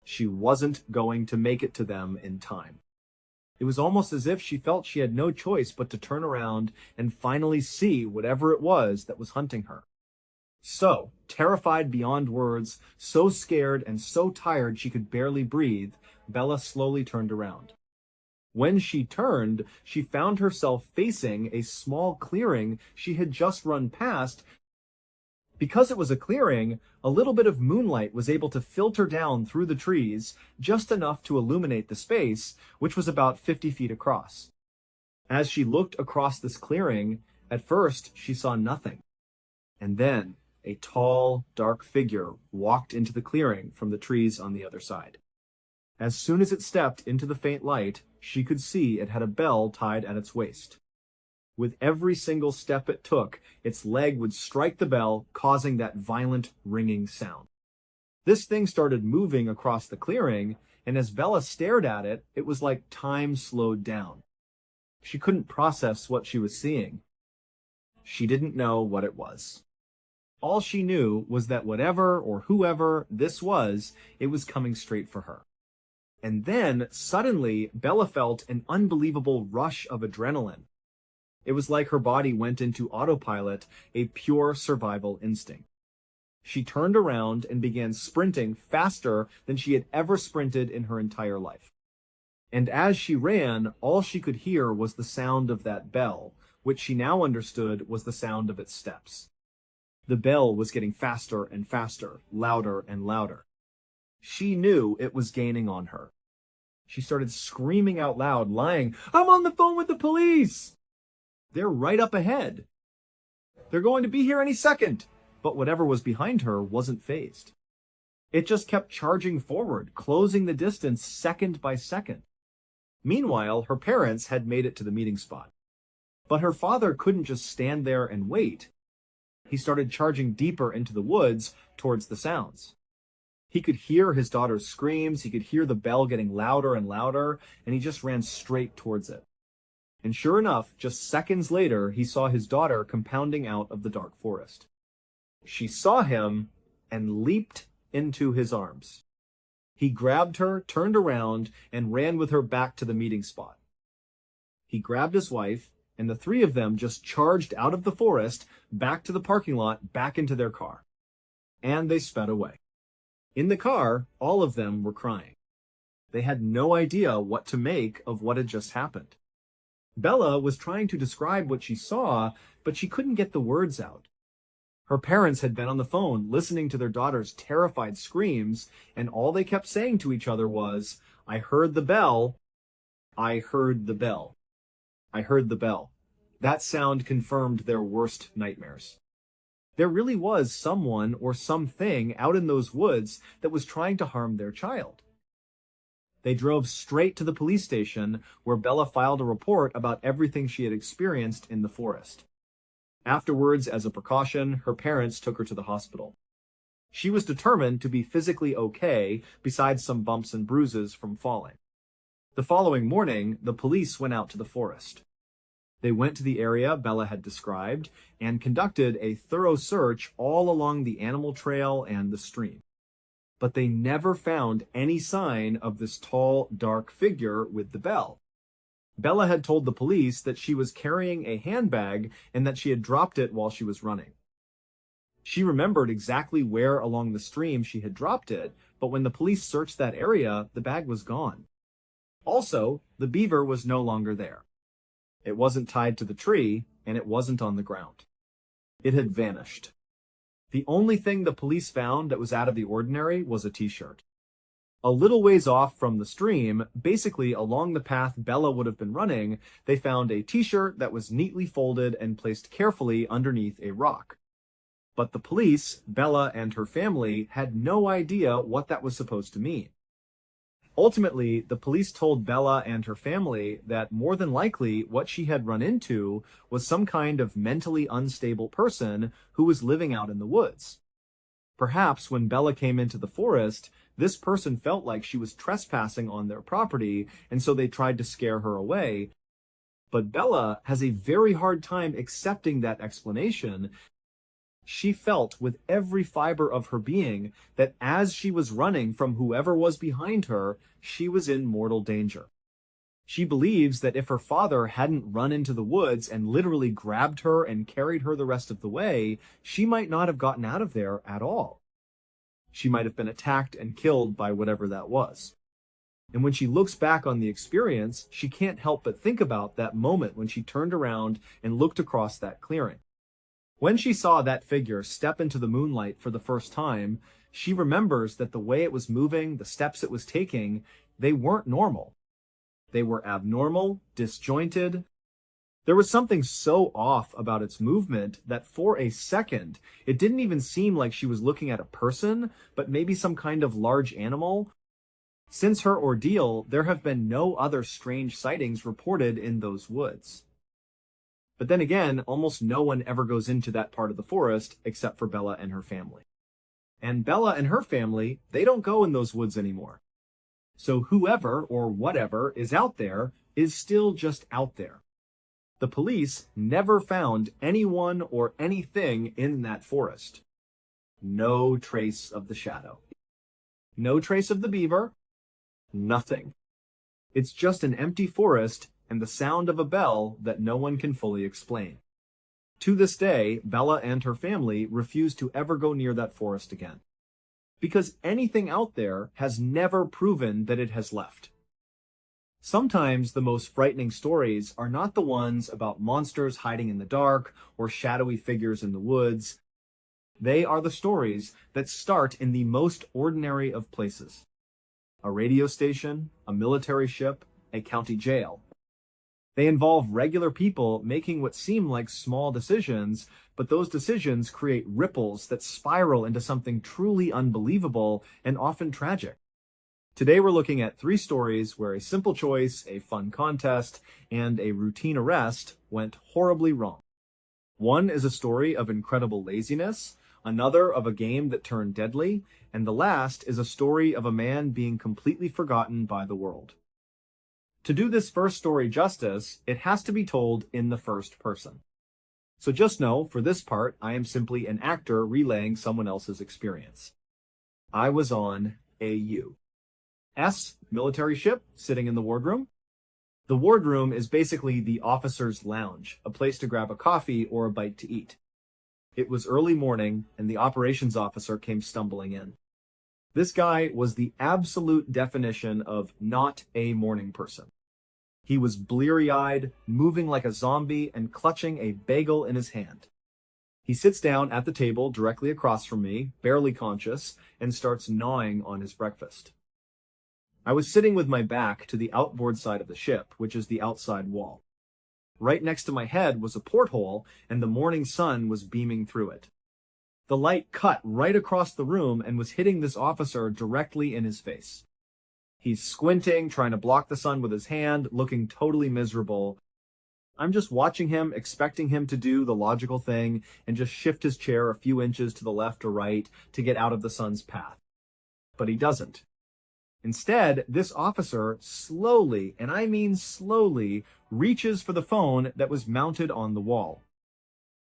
She wasn't going to make it to them in time. It was almost as if she felt she had no choice but to turn around and finally see whatever it was that was hunting her. So, terrified beyond words, so scared and so tired she could barely breathe, Bella slowly turned around. When she turned, she found herself facing a small clearing she had just run past. Because it was a clearing, a little bit of moonlight was able to filter down through the trees, just enough to illuminate the space, which was about 50 feet across. As she looked across this clearing, at first she saw nothing. And then a tall, dark figure walked into the clearing from the trees on the other side. As soon as it stepped into the faint light, she could see it had a bell tied at its waist. With every single step it took, its leg would strike the bell, causing that violent, ringing sound. This thing started moving across the clearing, and as Bella stared at it, it was like time slowed down. She couldn't process what she was seeing. She didn't know what it was. All she knew was that whatever or whoever this was, it was coming straight for her. And then, suddenly, Bella felt an unbelievable rush of adrenaline. It was like her body went into autopilot, a pure survival instinct. She turned around and began sprinting faster than she had ever sprinted in her entire life. And as she ran, all she could hear was the sound of that bell, which she now understood was the sound of its steps. The bell was getting faster and faster, louder and louder. She knew it was gaining on her. She started screaming out loud, lying, "I'm on the phone with the police! They're right up ahead. They're going to be here any second." But whatever was behind her wasn't fazed. It just kept charging forward, closing the distance second by second. Meanwhile, her parents had made it to the meeting spot. But her father couldn't just stand there and wait. He started charging deeper into the woods towards the sounds. He could hear his daughter's screams, he could hear the bell getting louder and louder, and he just ran straight towards it. And sure enough, just seconds later, he saw his daughter compounding out of the dark forest. She saw him and leaped into his arms. He grabbed her, turned around, and ran with her back to the meeting spot. He grabbed his wife, and the three of them just charged out of the forest, back to the parking lot, back into their car. And they sped away. In the car, all of them were crying. They had no idea what to make of what had just happened. Bella was trying to describe what she saw, but she couldn't get the words out. Her parents had been on the phone listening to their daughter's terrified screams, and all they kept saying to each other was, "I heard the bell. I heard the bell. I heard the bell." That sound confirmed their worst nightmares. There really was someone or something out in those woods that was trying to harm their child. They drove straight to the police station, where Bella filed a report about everything she had experienced in the forest. Afterwards, as a precaution, her parents took her to the hospital. She was determined to be physically okay, besides some bumps and bruises from falling. The following morning, the police went out to the forest. They went to the area Bella had described and conducted a thorough search all along the animal trail and the stream. But they never found any sign of this tall, dark figure with the bell. Bella had told the police that she was carrying a handbag and that she had dropped it while she was running. She remembered exactly where along the stream she had dropped it, but when the police searched that area, the bag was gone. Also, the beaver was no longer there. It wasn't tied to the tree, and it wasn't on the ground. It had vanished. The only thing the police found that was out of the ordinary was a t-shirt. A little ways off from the stream, basically along the path Bella would have been running, they found a t-shirt that was neatly folded and placed carefully underneath a rock. But the police, Bella and her family, had no idea what that was supposed to mean. Ultimately, the police told Bella and her family that more than likely what she had run into was some kind of mentally unstable person who was living out in the woods. Perhaps when Bella came into the forest, this person felt like she was trespassing on their property, and so they tried to scare her away. But Bella has a very hard time accepting that explanation. She felt with every fiber of her being that as she was running from whoever was behind her, she was in mortal danger. She believes that if her father hadn't run into the woods and literally grabbed her and carried her the rest of the way, she might not have gotten out of there at all. She might have been attacked and killed by whatever that was. And when she looks back on the experience, she can't help but think about that moment when she turned around and looked across that clearing. When she saw that figure step into the moonlight for the first time, she remembers that the way it was moving, the steps it was taking, they weren't normal. They were abnormal, disjointed. There was something so off about its movement that for a second, it didn't even seem like she was looking at a person, but maybe some kind of large animal. Since her ordeal, there have been no other strange sightings reported in those woods. But then again, almost no one ever goes into that part of the forest except for Bella and her family. And Bella and her family, they don't go in those woods anymore. So whoever or whatever is out there is still just out there. The police never found anyone or anything in that forest. No trace of the shadow. No trace of the beaver. Nothing. It's just an empty forest and the sound of a bell that no one can fully explain. To this day, Bella and her family refuse to ever go near that forest again. Because anything out there has never proven that it has left. Sometimes the most frightening stories are not the ones about monsters hiding in the dark or shadowy figures in the woods. They are the stories that start in the most ordinary of places. A radio station, a military ship, a county jail. They involve regular people making what seem like small decisions, but those decisions create ripples that spiral into something truly unbelievable and often tragic. Today we're looking at 3 stories where a simple choice, a fun contest, and a routine arrest went horribly wrong. One is a story of incredible laziness, another of a game that turned deadly, and the last is a story of a man being completely forgotten by the world. To do this first story justice, it has to be told in the first person. So just know, for this part, I am simply an actor relaying someone else's experience. I was on a U.S. military ship sitting in the wardroom. The wardroom is basically the officer's lounge, a place to grab a coffee or a bite to eat. It was early morning, and the operations officer came stumbling in. This guy was the absolute definition of not a morning person. He was bleary-eyed, moving like a zombie, and clutching a bagel in his hand. He sits down at the table directly across from me, barely conscious, and starts gnawing on his breakfast. I was sitting with my back to the outboard side of the ship, which is the outside wall. Right next to my head was a porthole, and the morning sun was beaming through it. The light cut right across the room and was hitting this officer directly in his face. He's squinting, trying to block the sun with his hand, looking totally miserable. I'm just watching him, expecting him to do the logical thing and just shift his chair a few inches to the left or right to get out of the sun's path. But he doesn't. Instead, this officer slowly, and I mean slowly, reaches for the phone that was mounted on the wall.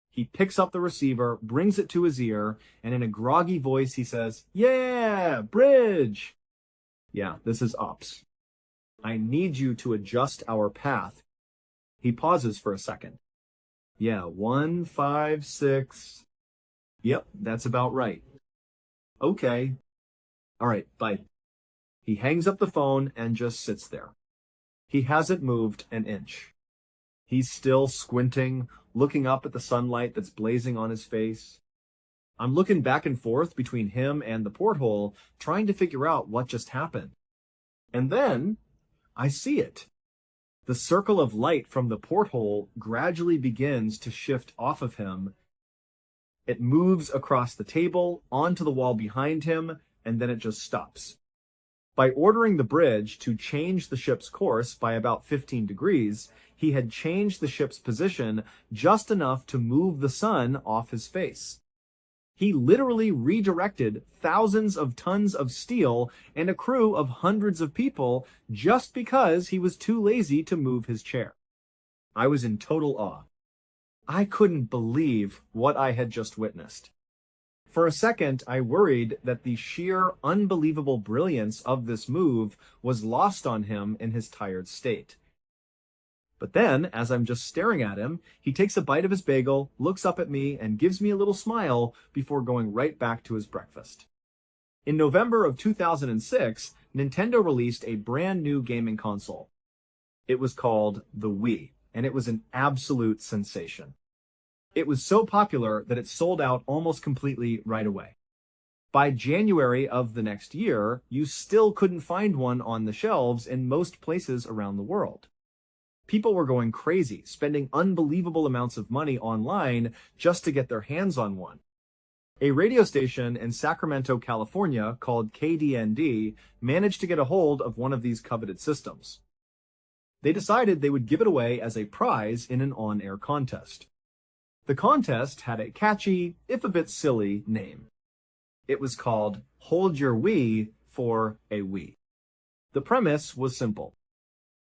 He picks up the receiver, brings it to his ear, and in a groggy voice he says, "Yeah, bridge!" Yeah, this is ops. "I need you to adjust our path." He pauses for a second. "Yeah, 156. Yep, that's about right." "Okay. All right, bye." He hangs up the phone and just sits there. He hasn't moved an inch. He's still squinting, looking up at the sunlight that's blazing on his face. I'm looking back and forth between him and the porthole, trying to figure out what just happened. And then I see it. The circle of light from the porthole gradually begins to shift off of him. It moves across the table, onto the wall behind him, and then it just stops. By ordering the bridge to change the ship's course by about 15 degrees, he had changed the ship's position just enough to move the sun off his face. He literally redirected thousands of tons of steel and a crew of hundreds of people just because he was too lazy to move his chair. I was in total awe. I couldn't believe what I had just witnessed. For a second, I worried that the sheer, unbelievable brilliance of this move was lost on him in his tired state. But then, as I'm just staring at him, he takes a bite of his bagel, looks up at me, and gives me a little smile before going right back to his breakfast. In November of 2006, Nintendo released a brand new gaming console. It was called the Wii, and it was an absolute sensation. It was so popular that it sold out almost completely right away. By January of the next year, you still couldn't find one on the shelves in most places around the world. People were going crazy, spending unbelievable amounts of money online just to get their hands on one. A radio station in Sacramento, California called KDND managed to get a hold of one of these coveted systems. They decided they would give it away as a prize in an on-air contest. The contest had a catchy, if a bit silly, name. It was called Hold Your Wii for a Wii. The premise was simple.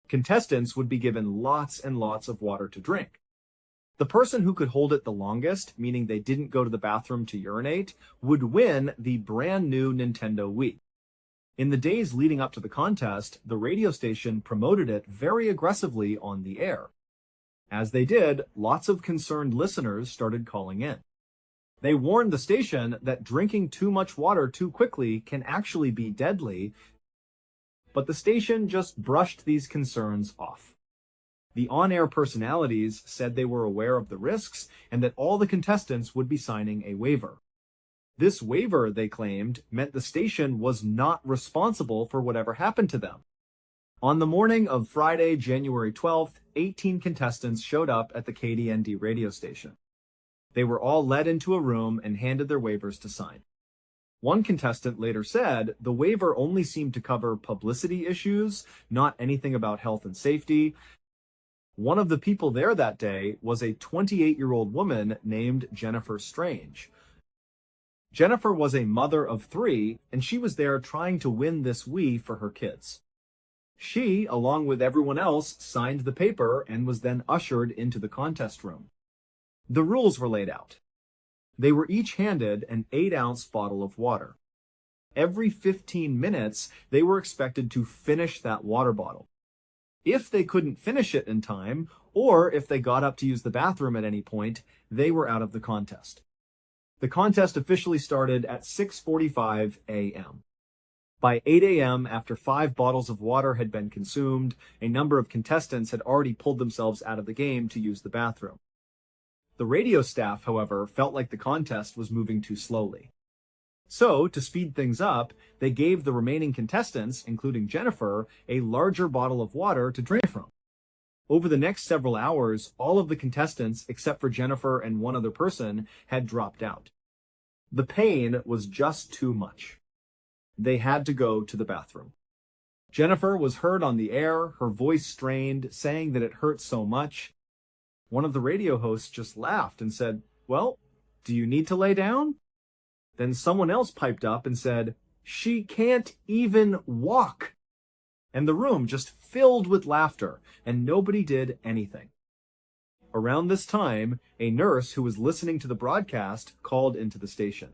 Contestants would be given lots and lots of water to drink. The person who could hold it the longest, meaning they didn't go to the bathroom to urinate, would win the brand new Nintendo Wii. In the days leading up to the contest, the radio station promoted it very aggressively on the air. As they did, lots of concerned listeners started calling in. They warned the station that drinking too much water too quickly can actually be deadly, but the station just brushed these concerns off. The on-air personalities said they were aware of the risks and that all the contestants would be signing a waiver. This waiver, they claimed, meant the station was not responsible for whatever happened to them. On the morning of Friday, January 12th, 18 contestants showed up at the KDND radio station. They were all led into a room and handed their waivers to sign. One contestant later said the waiver only seemed to cover publicity issues, not anything about health and safety. One of the people there that day was a 28-year-old woman named Jennifer Strange. Jennifer was a mother of 3, and she was there trying to win this Wii for her kids. She, along with everyone else, signed the paper and was then ushered into the contest room. The rules were laid out. They were each handed an 8-ounce bottle of water. Every 15 minutes, they were expected to finish that water bottle. If they couldn't finish it in time, or if they got up to use the bathroom at any point, they were out of the contest. The contest officially started at 6:45 a.m. By 8 a.m., after 5 bottles of water had been consumed, a number of contestants had already pulled themselves out of the game to use the bathroom. The radio staff, however, felt like the contest was moving too slowly. So, to speed things up, they gave the remaining contestants, including Jennifer, a larger bottle of water to drink from. Over the next several hours, all of the contestants, except for Jennifer and one other person, had dropped out. The pain was just too much. They had to go to the bathroom. Jennifer was heard on the air, her voice strained, saying that it hurt so much. One of the radio hosts just laughed and said, "Well, do you need to lay down?" Then someone else piped up and said, "She can't even walk." And the room just filled with laughter, and nobody did anything. Around this time, a nurse who was listening to the broadcast called into the station.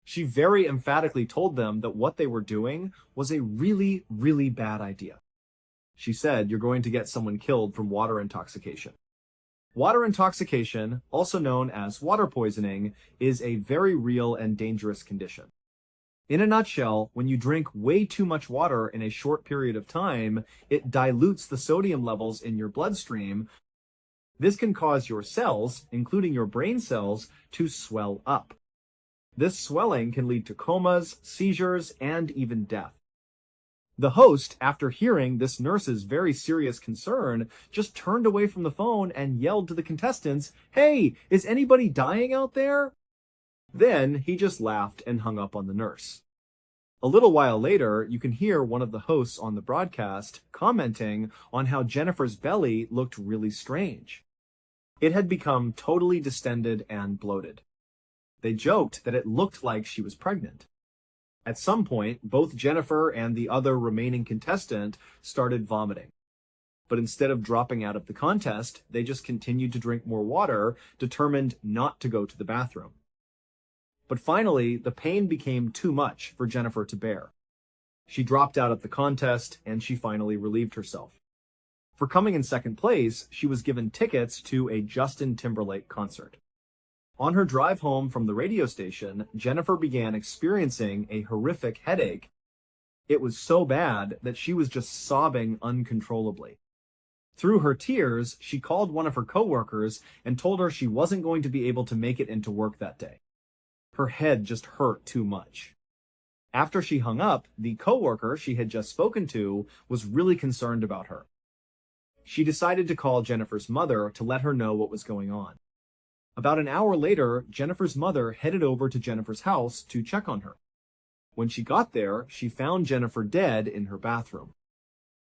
She very emphatically told them that what they were doing was a really, really bad idea. She said, "You're going to get someone killed from water intoxication." Water intoxication, also known as water poisoning, is a very real and dangerous condition. In a nutshell, when you drink way too much water in a short period of time, it dilutes the sodium levels in your bloodstream. This can cause your cells, including your brain cells, to swell up. This swelling can lead to comas, seizures, and even death. The host, after hearing this nurse's very serious concern, just turned away from the phone and yelled to the contestants, "Hey, is anybody dying out there?" Then he just laughed and hung up on the nurse. A little while later, you can hear one of the hosts on the broadcast commenting on how Jennifer's belly looked really strange. It had become totally distended and bloated. They joked that it looked like she was pregnant. At some point, both Jennifer and the other remaining contestant started vomiting. But instead of dropping out of the contest, they just continued to drink more water, determined not to go to the bathroom. But finally, the pain became too much for Jennifer to bear. She dropped out of the contest, and she finally relieved herself. For coming in second place, she was given tickets to a Justin Timberlake concert. On her drive home from the radio station, Jennifer began experiencing a horrific headache. It was so bad that she was just sobbing uncontrollably. Through her tears, she called one of her coworkers and told her she wasn't going to be able to make it into work that day. Her head just hurt too much. After she hung up, the coworker she had just spoken to was really concerned about her. She decided to call Jennifer's mother to let her know what was going on. About an hour later, Jennifer's mother headed over to Jennifer's house to check on her. When she got there, she found Jennifer dead in her bathroom.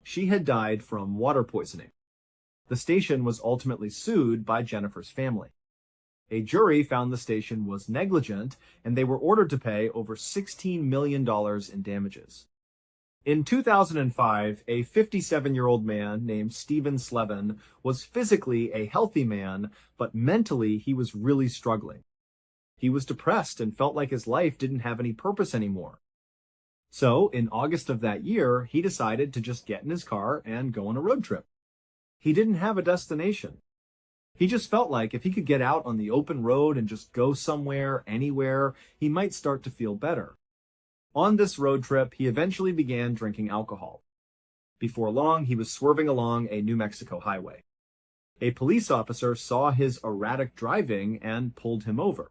She had died from water poisoning. The station was ultimately sued by Jennifer's family. A jury found the station was negligent, and they were ordered to pay over $16 million in damages. In 2005, a 57-year-old man named Stephen Slevin was physically a healthy man, but mentally he was really struggling. He was depressed and felt like his life didn't have any purpose anymore. So, in August of that year, he decided to just get in his car and go on a road trip. He didn't have a destination. He just felt like if he could get out on the open road and just go somewhere, anywhere, he might start to feel better. On this road trip, he eventually began drinking alcohol. Before long, he was swerving along a New Mexico highway. A police officer saw his erratic driving and pulled him over.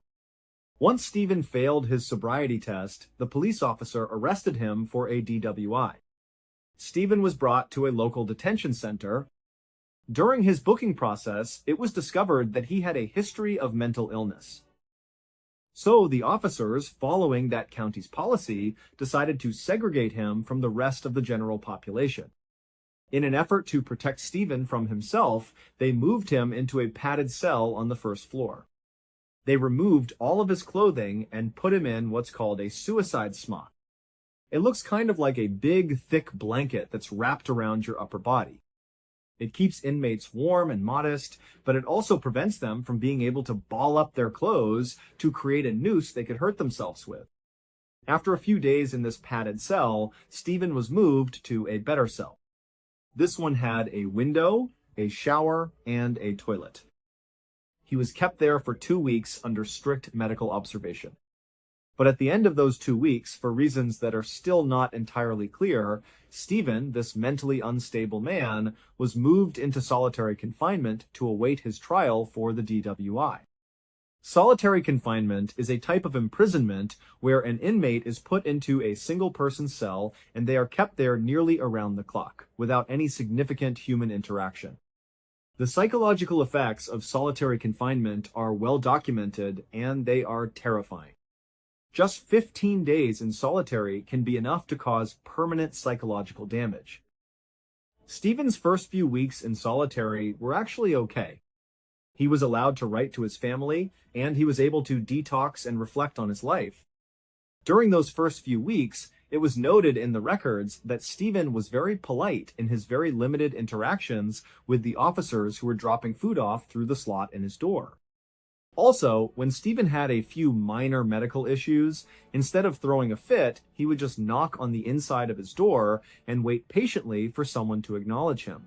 Once Stephen failed his sobriety test, the police officer arrested him for a DWI. Stephen was brought to a local detention center. During his booking process, it was discovered that he had a history of mental illness. So the officers, following that county's policy, decided to segregate him from the rest of the general population. In an effort to protect Stephen from himself, they moved him into a padded cell on the first floor. They removed all of his clothing and put him in what's called a suicide smock. It looks kind of like a big, thick blanket that's wrapped around your upper body. It keeps inmates warm and modest, but it also prevents them from being able to ball up their clothes to create a noose they could hurt themselves with. After a few days in this padded cell, Stephen was moved to a better cell. This one had a window, a shower, and a toilet. He was kept there for 2 weeks under strict medical observation. But at the end of those 2 weeks, for reasons that are still not entirely clear, Stephen, this mentally unstable man, was moved into solitary confinement to await his trial for the DWI. Solitary confinement is a type of imprisonment where an inmate is put into a single-person cell and they are kept there nearly around the clock, without any significant human interaction. The psychological effects of solitary confinement are well documented and they are terrifying. Just 15 days in solitary can be enough to cause permanent psychological damage. Stephen's first few weeks in solitary were actually okay. He was allowed to write to his family, and he was able to detox and reflect on his life. During those first few weeks, it was noted in the records that Stephen was very polite in his very limited interactions with the officers who were dropping food off through the slot in his door. Also, when Stephen had a few minor medical issues, instead of throwing a fit, he would just knock on the inside of his door and wait patiently for someone to acknowledge him.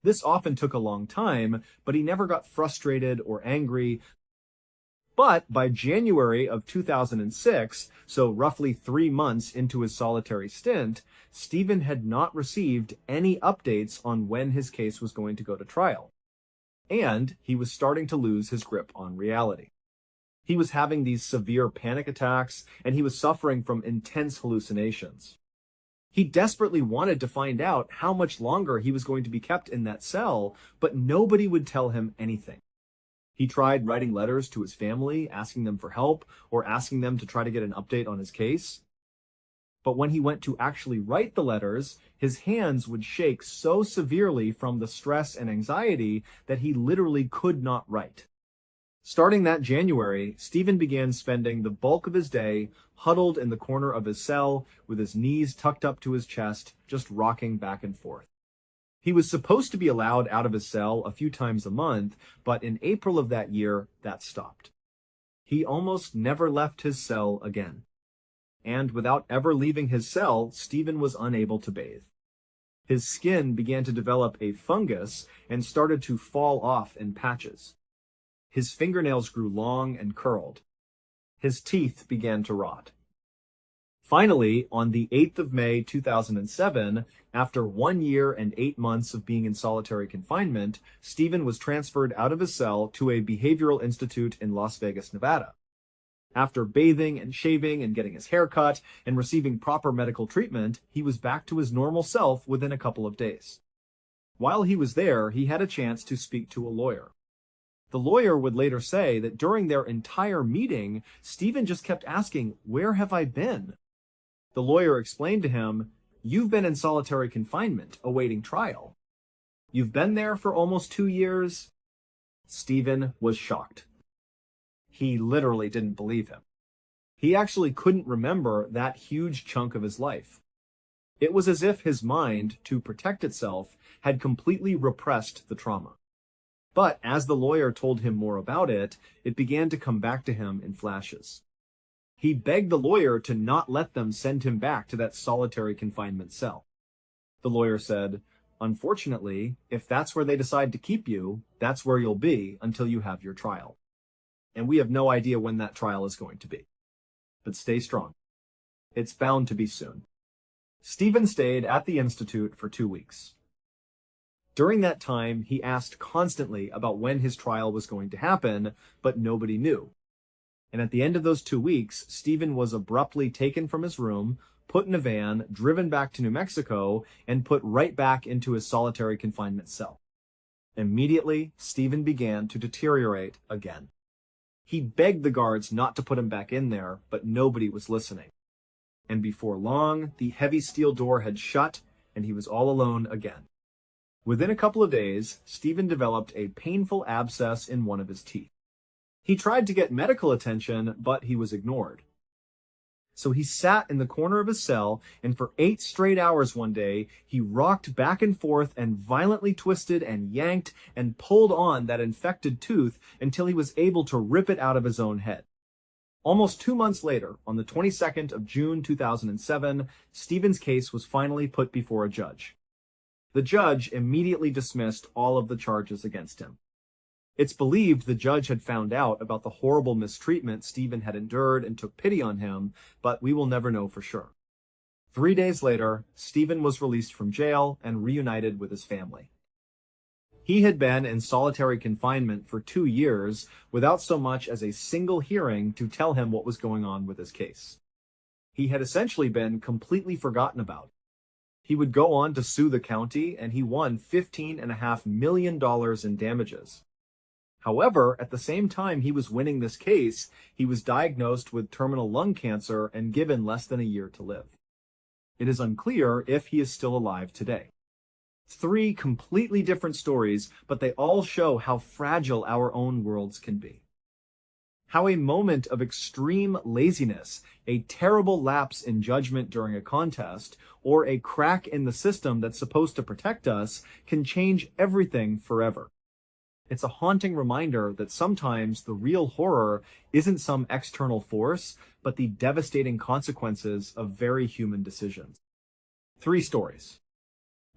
This often took a long time, but he never got frustrated or angry. But by January of 2006, so roughly 3 months into his solitary stint, Stephen had not received any updates on when his case was going to go to trial. And he was starting to lose his grip on reality. He was having these severe panic attacks, and he was suffering from intense hallucinations. He desperately wanted to find out how much longer he was going to be kept in that cell, but nobody would tell him anything. He tried writing letters to his family, asking them for help, or asking them to try to get an update on his case. But when he went to actually write the letters, his hands would shake so severely from the stress and anxiety that he literally could not write. Starting that January, Stephen began spending the bulk of his day huddled in the corner of his cell with his knees tucked up to his chest, just rocking back and forth. He was supposed to be allowed out of his cell a few times a month, but in April of that year, that stopped. He almost never left his cell again. And without ever leaving his cell, Stephen was unable to bathe. His skin began to develop a fungus and started to fall off in patches. His fingernails grew long and curled. His teeth began to rot. Finally, on the 8th of May 2007, after 1 year and 8 months of being in solitary confinement, Stephen was transferred out of his cell to a behavioral institute in Las Vegas, Nevada. After bathing and shaving and getting his hair cut and receiving proper medical treatment, he was back to his normal self within a couple of days. While he was there, he had a chance to speak to a lawyer. The lawyer would later say that during their entire meeting, Stephen just kept asking, "Where have I been?" The lawyer explained to him, "You've been in solitary confinement, awaiting trial. You've been there for almost 2 years." Stephen was shocked. He literally didn't believe him. He actually couldn't remember that huge chunk of his life. It was as if his mind, to protect itself, had completely repressed the trauma. But as the lawyer told him more about it, it began to come back to him in flashes. He begged the lawyer to not let them send him back to that solitary confinement cell. The lawyer said, "Unfortunately, if that's where they decide to keep you, that's where you'll be until you have your trial. And we have no idea when that trial is going to be. But stay strong. It's bound to be soon." Stephen stayed at the Institute for 2 weeks. During that time, he asked constantly about when his trial was going to happen, but nobody knew. And at the end of those 2 weeks, Stephen was abruptly taken from his room, put in a van, driven back to New Mexico, and put right back into his solitary confinement cell. Immediately, Stephen began to deteriorate again. He begged the guards not to put him back in there, but nobody was listening. And before long, the heavy steel door had shut, and he was all alone again. Within a couple of days, Stephen developed a painful abscess in one of his teeth. He tried to get medical attention, but he was ignored. So he sat in the corner of his cell, and for 8 straight hours one day, he rocked back and forth and violently twisted and yanked and pulled on that infected tooth until he was able to rip it out of his own head. Almost 2 months later, on the 22nd of June 2007, Stephen's case was finally put before a judge. The judge immediately dismissed all of the charges against him. It's believed the judge had found out about the horrible mistreatment Stephen had endured and took pity on him, but we will never know for sure. 3 days later, Stephen was released from jail and reunited with his family. He had been in solitary confinement for 2 years without so much as a single hearing to tell him what was going on with his case. He had essentially been completely forgotten about. He would go on to sue the county, and he won $15.5 million in damages. However, at the same time he was winning this case, he was diagnosed with terminal lung cancer and given less than a year to live. It is unclear if he is still alive today. 3 completely different stories, but they all show how fragile our own worlds can be. How a moment of extreme laziness, a terrible lapse in judgment during a contest, or a crack in the system that's supposed to protect us can change everything forever. It's a haunting reminder that sometimes the real horror isn't some external force, but the devastating consequences of very human decisions. 3 stories.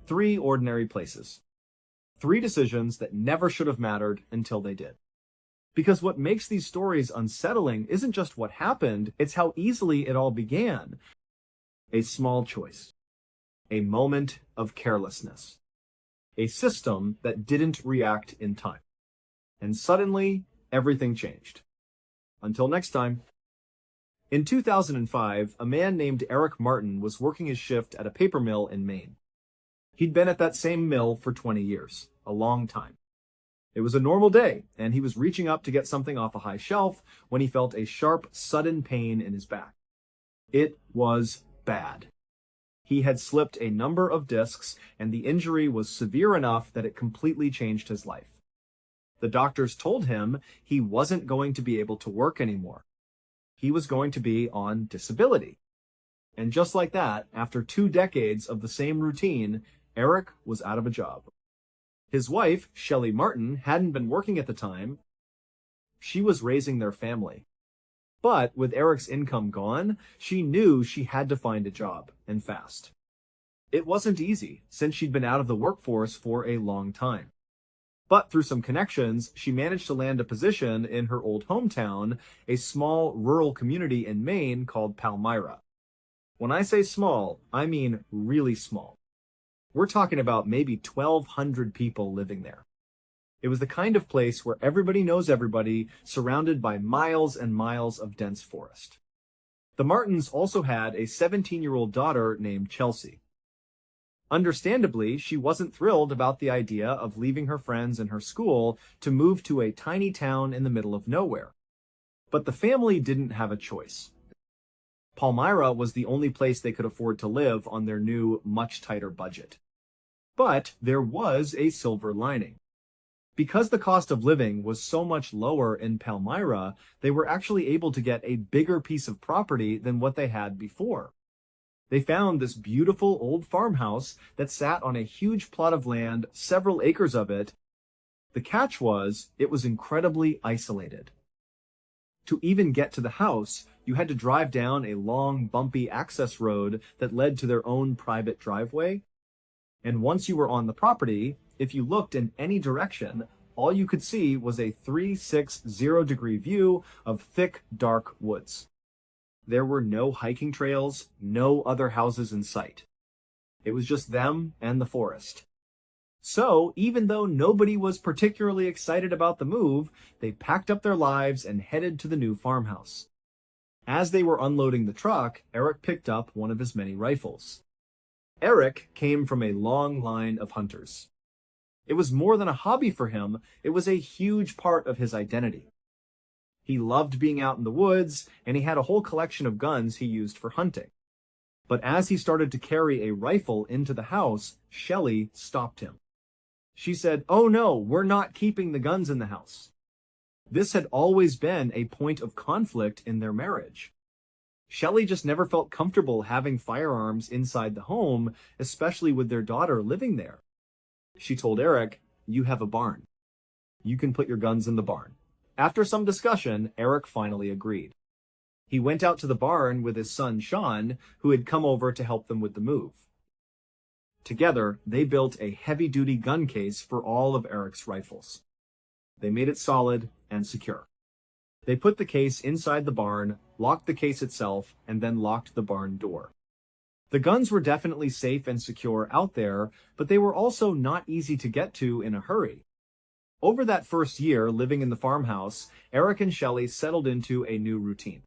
3 ordinary places. 3 decisions that never should have mattered until they did. Because what makes these stories unsettling isn't just what happened, it's how easily it all began. A small choice. A moment of carelessness. A system that didn't react in time. And suddenly, everything changed. Until next time. In 2005, a man named Eric Martin was working his shift at a paper mill in Maine. He'd been at that same mill for 20 years, a long time. It was a normal day, and he was reaching up to get something off a high shelf when he felt a sharp, sudden pain in his back. It was bad. He had slipped a number of discs, and the injury was severe enough that it completely changed his life. The doctors told him he wasn't going to be able to work anymore. He was going to be on disability. And just like that, after 2 decades of the same routine, Eric was out of a job. His wife, Shelley Martin, hadn't been working at the time. She was raising their family. But with Eric's income gone, she knew she had to find a job, and fast. It wasn't easy, since she'd been out of the workforce for a long time. But through some connections, she managed to land a position in her old hometown, a small rural community in Maine called Palmyra. When I say small, I mean really small. We're talking about maybe 1,200 people living there. It was the kind of place where everybody knows everybody, surrounded by miles and miles of dense forest. The Martins also had a 17-year-old daughter named Chelsea. Understandably, she wasn't thrilled about the idea of leaving her friends and her school to move to a tiny town in the middle of nowhere. But the family didn't have a choice. Palmyra was the only place they could afford to live on their new, much tighter budget. But there was a silver lining. Because the cost of living was so much lower in Palmyra, they were actually able to get a bigger piece of property than what they had before. They found this beautiful old farmhouse that sat on a huge plot of land, several acres of it. The catch was, it was incredibly isolated. To even get to the house, you had to drive down a long, bumpy access road that led to their own private driveway. And once you were on the property, if you looked in any direction, all you could see was a 360-degree view of thick, dark woods. There were no hiking trails, no other houses in sight. It was just them and the forest. So, even though nobody was particularly excited about the move, they packed up their lives and headed to the new farmhouse. As they were unloading the truck, Eric picked up one of his many rifles. Eric came from a long line of hunters. It was more than a hobby for him, it was a huge part of his identity. He loved being out in the woods, and he had a whole collection of guns he used for hunting. But as he started to carry a rifle into the house, Shelley stopped him. She said, "Oh no, we're not keeping the guns in the house." This had always been a point of conflict in their marriage. Shelley just never felt comfortable having firearms inside the home, especially with their daughter living there. She told Eric, "You have a barn. You can put your guns in the barn." After some discussion, Eric finally agreed. He went out to the barn with his son Sean, who had come over to help them with the move. Together, they built a heavy-duty gun case for all of Eric's rifles. They made it solid and secure. They put the case inside the barn, locked the case itself, and then locked the barn door. The guns were definitely safe and secure out there, but they were also not easy to get to in a hurry. Over that first year living in the farmhouse, Eric and Shelley settled into a new routine.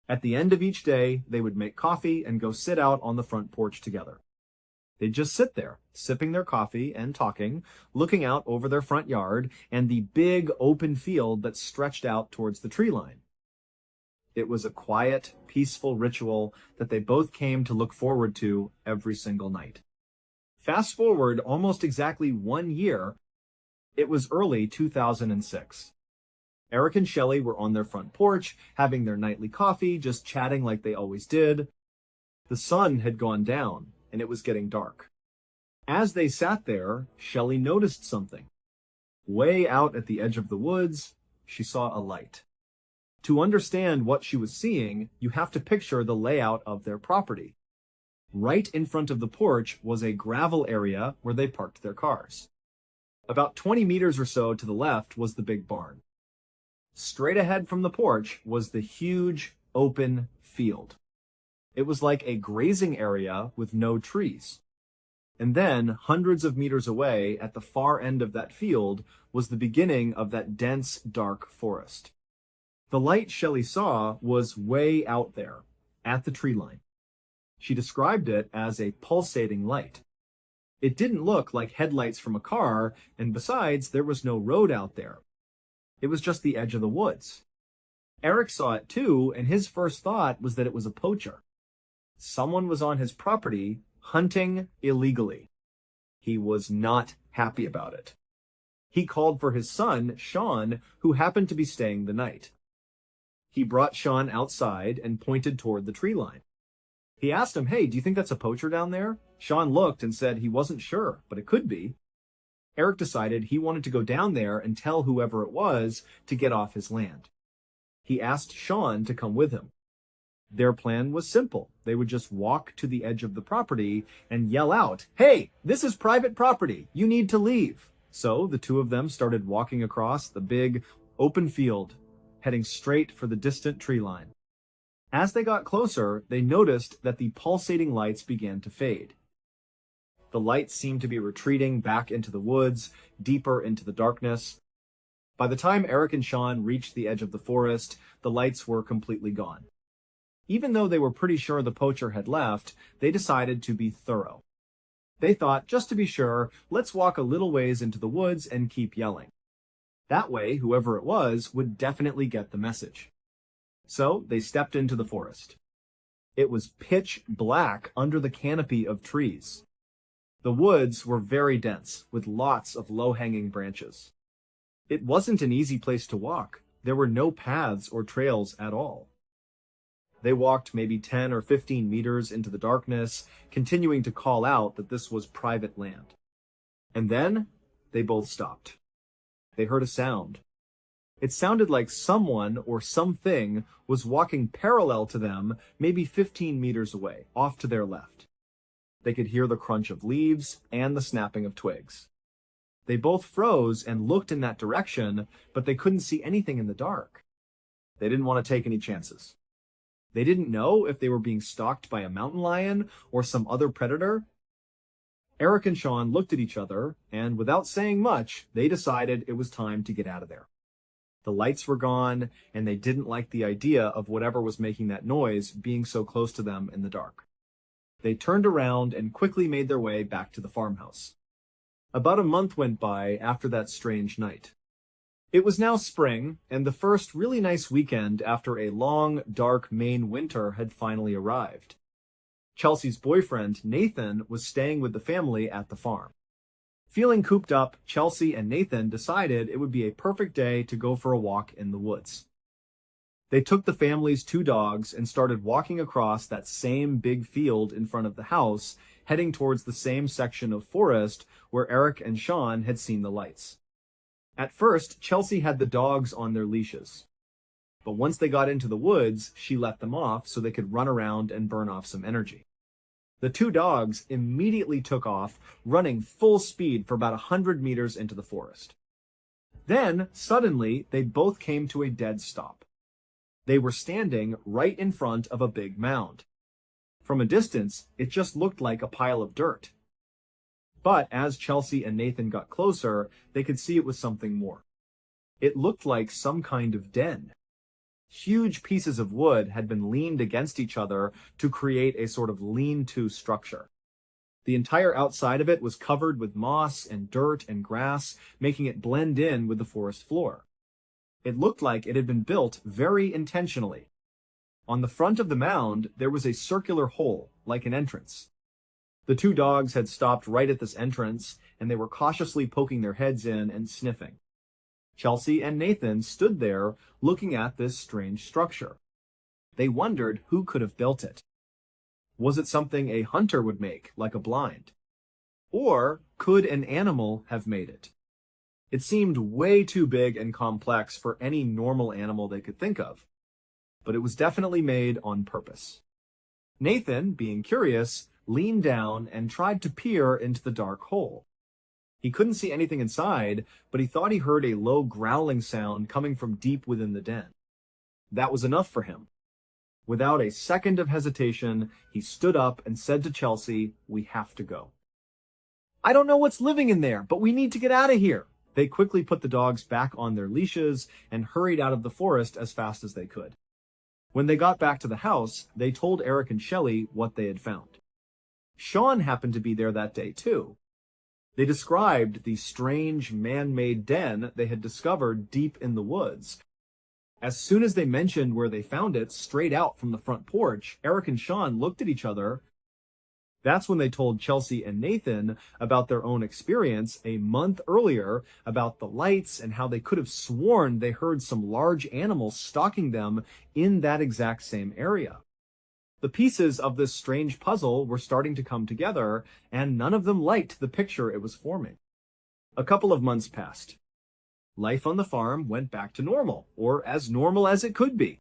At the end of each day, they would make coffee and go sit out on the front porch together. They'd just sit there, sipping their coffee and talking, looking out over their front yard and the big open field that stretched out towards the tree line. It was a quiet, peaceful ritual that they both came to look forward to every single night. Fast forward almost exactly 1 year, it was early 2006. Eric and Shelley were on their front porch, having their nightly coffee, just chatting like they always did. The sun had gone down, and it was getting dark. As they sat there, Shelley noticed something. Way out at the edge of the woods, she saw a light. To understand what she was seeing, you have to picture the layout of their property. Right in front of the porch was a gravel area where they parked their cars. About 20 meters or so to the left was the big barn. Straight ahead from the porch was the huge, open field. It was like a grazing area with no trees. And then, hundreds of meters away, at the far end of that field, was the beginning of that dense, dark forest. The light Shelley saw was way out there, at the tree line. She described it as a pulsating light. It didn't look like headlights from a car, and besides, there was no road out there. It was just the edge of the woods. Eric saw it too, and his first thought was that it was a poacher. Someone was on his property, hunting illegally. He was not happy about it. He called for his son, Sean, who happened to be staying the night. He brought Sean outside and pointed toward the tree line. He asked him, "Hey, do you think that's a poacher down there?" Sean looked and said he wasn't sure, but it could be. Eric decided he wanted to go down there and tell whoever it was to get off his land. He asked Sean to come with him. Their plan was simple. They would just walk to the edge of the property and yell out, "Hey, this is private property. You need to leave." So the two of them started walking across the big, open field, heading straight for the distant tree line. As they got closer, they noticed that the pulsating lights began to fade. The lights seemed to be retreating back into the woods, deeper into the darkness. By the time Eric and Sean reached the edge of the forest, the lights were completely gone. Even though they were pretty sure the poacher had left, they decided to be thorough. They thought, just to be sure, let's walk a little ways into the woods and keep yelling. That way, whoever it was would definitely get the message. So they stepped into the forest. It was pitch black under the canopy of trees. The woods were very dense, with lots of low-hanging branches. It wasn't an easy place to walk. There were no paths or trails at all. They walked maybe 10 or 15 meters into the darkness, continuing to call out that this was private land. And then they both stopped. They heard a sound. It sounded like someone or something was walking parallel to them, maybe 15 meters away, off to their left. They could hear the crunch of leaves and the snapping of twigs. They both froze and looked in that direction, but they couldn't see anything in the dark. They didn't want to take any chances. They didn't know if they were being stalked by a mountain lion or some other predator. Eric and Sean looked at each other, and without saying much, they decided it was time to get out of there. The lights were gone, and they didn't like the idea of whatever was making that noise being so close to them in the dark. They turned around and quickly made their way back to the farmhouse. About a month went by after that strange night. It was now spring, and the first really nice weekend after a long, dark Maine winter had finally arrived. Chelsea's boyfriend, Nathan, was staying with the family at the farm. Feeling cooped up, Chelsea and Nathan decided it would be a perfect day to go for a walk in the woods. They took the family's two dogs and started walking across that same big field in front of the house, heading towards the same section of forest where Eric and Sean had seen the lights. At first, Chelsea had the dogs on their leashes. But once they got into the woods, she let them off so they could run around and burn off some energy. The two dogs immediately took off, running full speed for about 100 meters into the forest. Then, suddenly, they both came to a dead stop. They were standing right in front of a big mound. From a distance, it just looked like a pile of dirt. But as Chelsea and Nathan got closer, they could see it was something more. It looked like some kind of den. Huge pieces of wood had been leaned against each other to create a sort of lean-to structure. The entire outside of it was covered with moss and dirt and grass, making it blend in with the forest floor. It looked like it had been built very intentionally. On the front of the mound, there was a circular hole, like an entrance. The two dogs had stopped right at this entrance, and they were cautiously poking their heads in and sniffing. Chelsea and Nathan stood there, looking at this strange structure. They wondered who could have built it. Was it something a hunter would make, like a blind? Or could an animal have made it? It seemed way too big and complex for any normal animal they could think of. But it was definitely made on purpose. Nathan, being curious, leaned down and tried to peer into the dark hole. He couldn't see anything inside, but he thought he heard a low growling sound coming from deep within the den. That was enough for him. Without a second of hesitation, he stood up and said to Chelsea, "We have to go." "I don't know what's living in there, but we need to get out of here." They quickly put the dogs back on their leashes and hurried out of the forest as fast as they could. When they got back to the house, they told Eric and Shelley what they had found. Sean happened to be there that day too. They described the strange man-made den they had discovered deep in the woods. As soon as they mentioned where they found it, straight out from the front porch, Eric and Sean looked at each other. That's when they told Chelsea and Nathan about their own experience a month earlier about the lights and how they could have sworn they heard some large animals stalking them in that exact same area. The pieces of this strange puzzle were starting to come together, and none of them liked the picture it was forming. A couple of months passed. Life on the farm went back to normal, or as normal as it could be.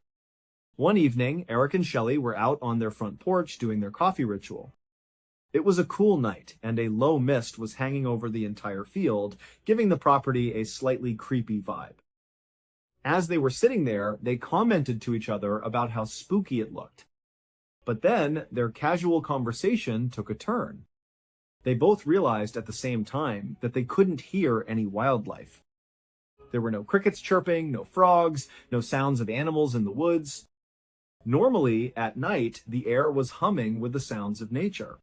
One evening, Eric and Shelley were out on their front porch doing their coffee ritual. It was a cool night, and a low mist was hanging over the entire field, giving the property a slightly creepy vibe. As they were sitting there, they commented to each other about how spooky it looked. But then, their casual conversation took a turn. They both realized at the same time that they couldn't hear any wildlife. There were no crickets chirping, no frogs, no sounds of animals in the woods. Normally, at night, the air was humming with the sounds of nature.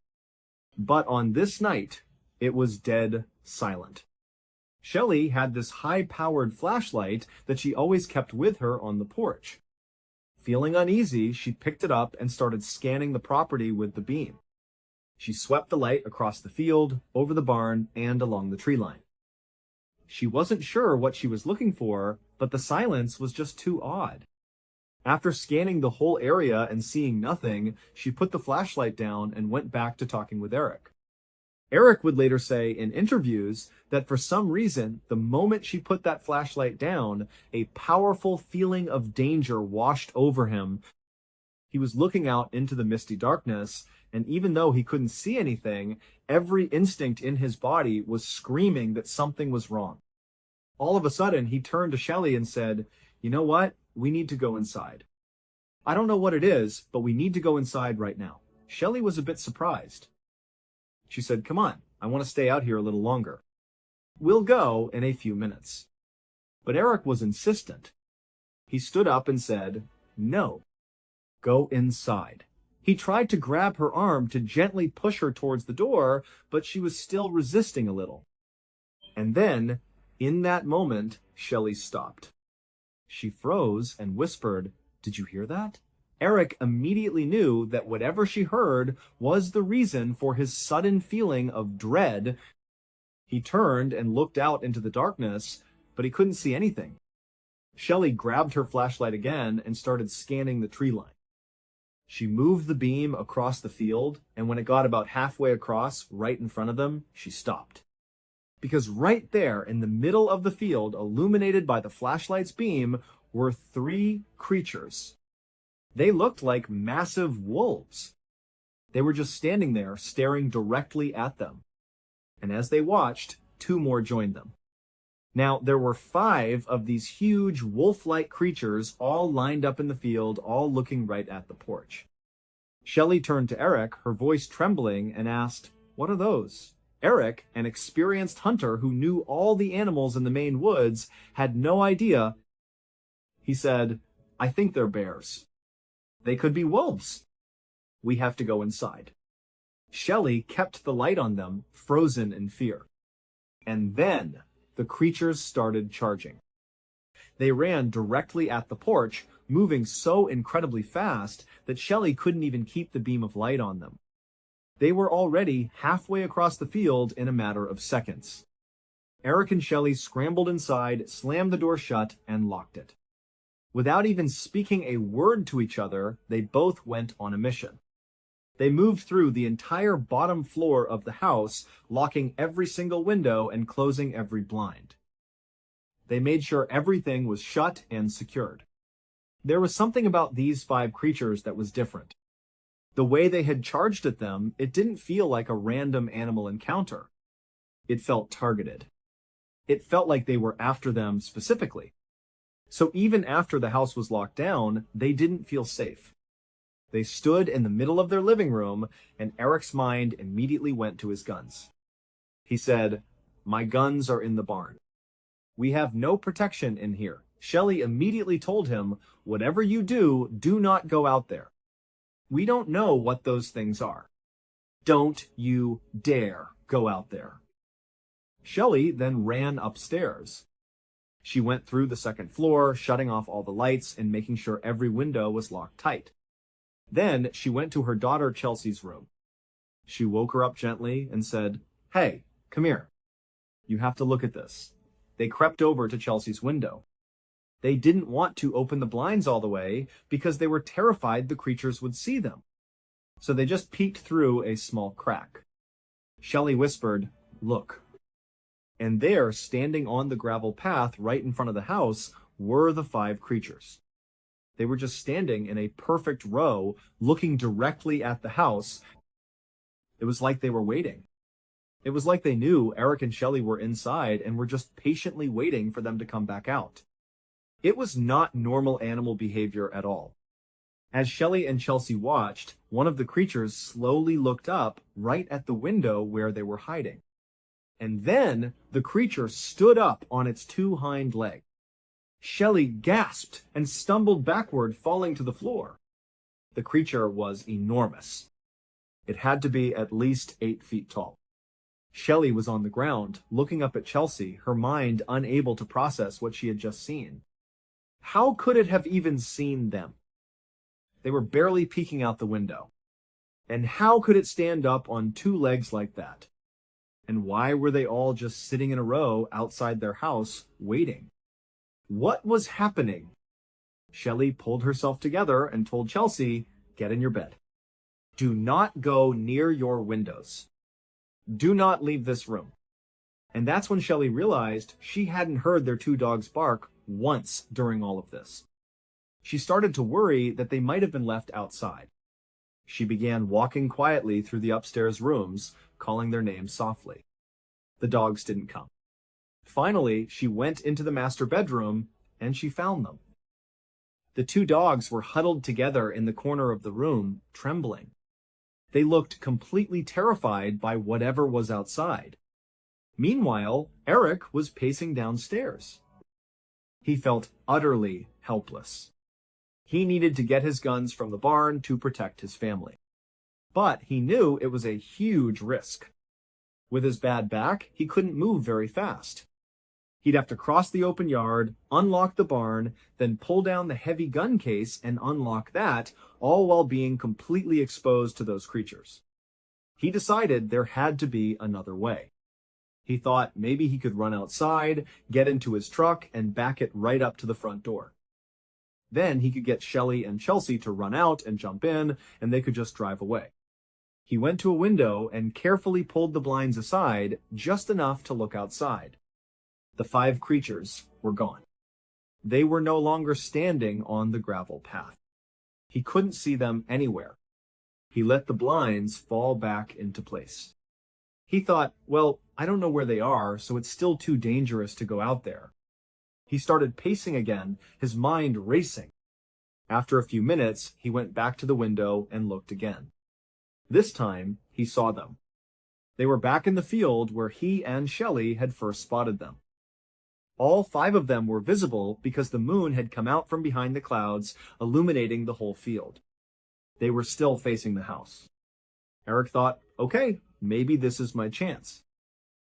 But on this night, it was dead silent. Shelley had this high-powered flashlight that she always kept with her on the porch. Feeling uneasy, she picked it up and started scanning the property with the beam. She swept the light across the field, over the barn, and along the tree line. She wasn't sure what she was looking for, but the silence was just too odd. After scanning the whole area and seeing nothing, she put the flashlight down and went back to talking with Eric. Eric would later say in interviews that for some reason, the moment she put that flashlight down, a powerful feeling of danger washed over him. He was looking out into the misty darkness, and even though he couldn't see anything, every instinct in his body was screaming that something was wrong. All of a sudden, he turned to Shelley and said, "You know what? We need to go inside." "I don't know what it is, but we need to go inside right now." Shelley was a bit surprised. She said, "Come on, I want to stay out here a little longer. We'll go in a few minutes." But Eric was insistent. He stood up and said, "No, go inside." He tried to grab her arm to gently push her towards the door, but she was still resisting a little. And then, in that moment, Shelley stopped. She froze and whispered, "Did you hear that?" Eric immediately knew that whatever she heard was the reason for his sudden feeling of dread. He turned and looked out into the darkness, but he couldn't see anything. Shelley grabbed her flashlight again and started scanning the tree line. She moved the beam across the field, and when it got about halfway across, right in front of them, she stopped. Because right there in the middle of the field, illuminated by the flashlight's beam, were 3 creatures. They looked like massive wolves. They were just standing there, staring directly at them. And as they watched, 2 more joined them. Now, there were 5 of these huge wolf-like creatures all lined up in the field, all looking right at the porch. Shelley turned to Eric, her voice trembling, and asked, "What are those?" Eric, an experienced hunter who knew all the animals in the Maine woods, had no idea. He said, "I think they're bears. They could be wolves. We have to go inside." Shelley kept the light on them, frozen in fear. And then the creatures started charging. They ran directly at the porch, moving so incredibly fast that Shelley couldn't even keep the beam of light on them. They were already halfway across the field in a matter of seconds. Eric and Shelley scrambled inside, slammed the door shut, and locked it. Without even speaking a word to each other, they both went on a mission. They moved through the entire bottom floor of the house, locking every single window and closing every blind. They made sure everything was shut and secured. There was something about these 5 creatures that was different. The way they had charged at them, it didn't feel like a random animal encounter. It felt targeted. It felt like they were after them specifically. So even after the house was locked down, they didn't feel safe. They stood in the middle of their living room, and Eric's mind immediately went to his guns. He said, "My guns are in the barn. We have no protection in here." Shelley immediately told him, "Whatever you do, do not go out there. We don't know what those things are. Don't you dare go out there." Shelley then ran upstairs. She went through the second floor, shutting off all the lights and making sure every window was locked tight. Then she went to her daughter Chelsea's room. She woke her up gently and said, "Hey, come here. You have to look at this." They crept over to Chelsea's window. They didn't want to open the blinds all the way because they were terrified the creatures would see them. so they just peeked through a small crack. Shelley whispered, "Look." And there, standing on the gravel path right in front of the house, were the 5 creatures. They were just standing in a perfect row, looking directly at the house. It was like they were waiting. It was like they knew Eric and Shelley were inside and were just patiently waiting for them to come back out. It was not normal animal behavior at all. As Shelley and Chelsea watched, one of the creatures slowly looked up right at the window where they were hiding. And then the creature stood up on its 2 hind legs. Shelley gasped and stumbled backward, falling to the floor. The creature was enormous. It had to be at least 8 feet tall. Shelley was on the ground, looking up at Chelsea, her mind unable to process what she had just seen. How could it have even seen them? They were barely peeking out the window. And how could it stand up on 2 legs like that? And why were they all just sitting in a row outside their house, waiting? What was happening? Shelley pulled herself together and told Chelsea, "Get in your bed. Do not go near your windows. Do not leave this room." And that's when Shelley realized she hadn't heard their 2 dogs bark once during all of this. She started to worry that they might have been left outside. She began walking quietly through the upstairs rooms, calling their names softly. The dogs didn't come. Finally, she went into the master bedroom, and she found them. The 2 dogs were huddled together in the corner of the room, trembling. They looked completely terrified by whatever was outside. Meanwhile, Eric was pacing downstairs. He felt utterly helpless. He needed to get his guns from the barn to protect his family. But he knew it was a huge risk. With his bad back, he couldn't move very fast. He'd have to cross the open yard, unlock the barn, then pull down the heavy gun case and unlock that, all while being completely exposed to those creatures. He decided there had to be another way. He thought maybe he could run outside, get into his truck, and back it right up to the front door. Then he could get Shelley and Chelsea to run out and jump in, and they could just drive away. He went to a window and carefully pulled the blinds aside, just enough to look outside. The 5 creatures were gone. They were no longer standing on the gravel path. He couldn't see them anywhere. He let the blinds fall back into place. He thought, well, I don't know where they are, so it's still too dangerous to go out there. He started pacing again, his mind racing. After a few minutes, he went back to the window and looked again. This time, he saw them. They were back in the field where he and Shelley had first spotted them. All 5 of them were visible because the moon had come out from behind the clouds, illuminating the whole field. They were still facing the house. Eric thought, okay, maybe this is my chance.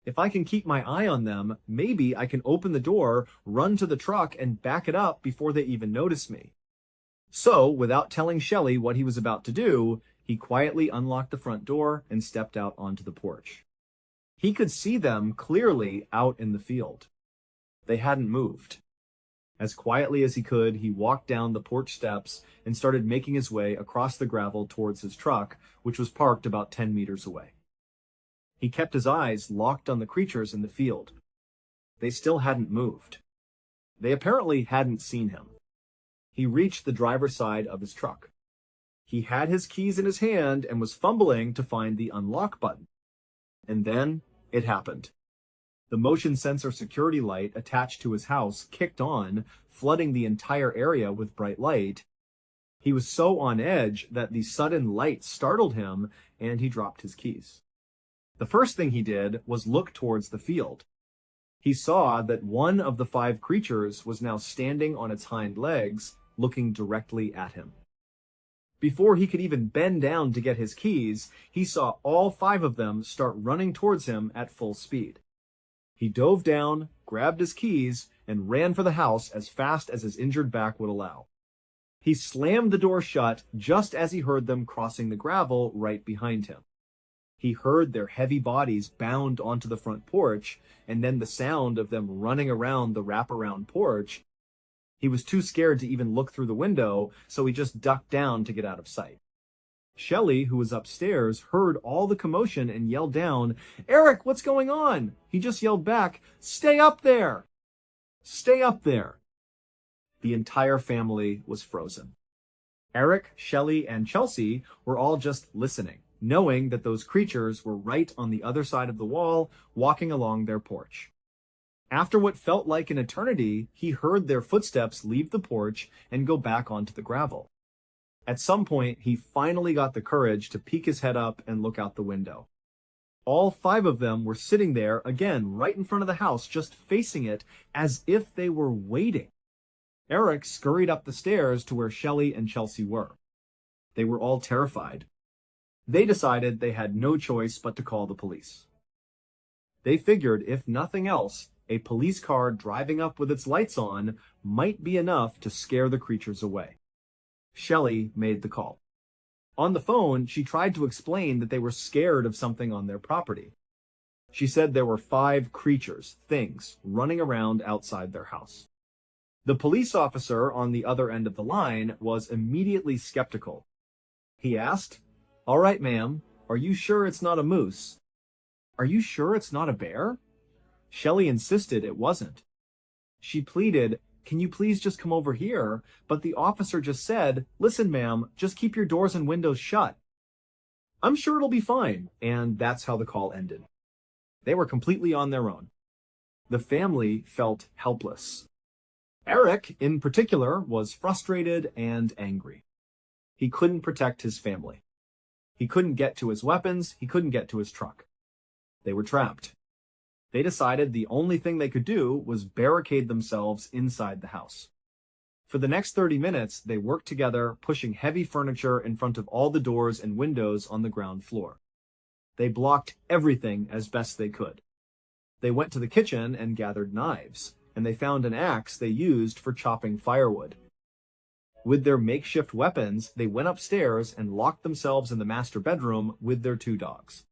If I can keep my eye on them, maybe I can open the door, run to the truck, and back it up before they even notice me. So, without telling Shelley what he was about to do, he quietly unlocked the front door and stepped out onto the porch. He could see them clearly out in the field. They hadn't moved. As quietly as he could, he walked down the porch steps and started making his way across the gravel towards his truck, which was parked about 10 meters away. He kept his eyes locked on the creatures in the field. They still hadn't moved. They apparently hadn't seen him. He reached the driver's side of his truck. He had his keys in his hand and was fumbling to find the unlock button. And then it happened. The motion sensor security light attached to his house kicked on, flooding the entire area with bright light. He was so on edge that the sudden light startled him, and he dropped his keys. The first thing he did was look towards the field. He saw that one of the 5 creatures was now standing on its hind legs, looking directly at him. Before he could even bend down to get his keys, he saw all 5 of them start running towards him at full speed. He dove down, grabbed his keys, and ran for the house as fast as his injured back would allow. He slammed the door shut just as he heard them crossing the gravel right behind him. He heard their heavy bodies bound onto the front porch, and then the sound of them running around the wraparound porch. He was too scared to even look through the window, so he just ducked down to get out of sight. Shelley, who was upstairs, heard all the commotion and yelled down, "Eric, what's going on?" He just yelled back, "Stay up there! Stay up there!" The entire family was frozen. Eric, Shelley, and Chelsea were all just listening, knowing that those creatures were right on the other side of the wall, walking along their porch. After what felt like an eternity, he heard their footsteps leave the porch and go back onto the gravel. At some point, he finally got the courage to peek his head up and look out the window. All 5 of them were sitting there, again, right in front of the house, just facing it as if they were waiting. Eric scurried up the stairs to where Shelley and Chelsea were. They were all terrified. They decided they had no choice but to call the police. They figured, if nothing else, a police car driving up with its lights on might be enough to scare the creatures away. Shelley made the call. On the phone, she tried to explain that they were scared of something on their property. She said there were 5 creatures, things, running around outside their house. The police officer on the other end of the line was immediately skeptical. He asked, "All right, ma'am, are you sure it's not a moose? Are you sure it's not a bear?" Shelley insisted it wasn't. She pleaded, "Can you please just come over here?" But the officer just said, "Listen, ma'am, just keep your doors and windows shut. I'm sure it'll be fine." And that's how the call ended. They were completely on their own. The family felt helpless. Eric, in particular, was frustrated and angry. He couldn't protect his family. He couldn't get to his weapons. He couldn't get to his truck. They were trapped. They decided the only thing they could do was barricade themselves inside the house. For the next 30 minutes, they worked together, pushing heavy furniture in front of all the doors and windows on the ground floor. They blocked everything as best they could. They went to the kitchen and gathered knives, and they found an axe they used for chopping firewood. With their makeshift weapons, they went upstairs and locked themselves in the master bedroom with their 2 dogs.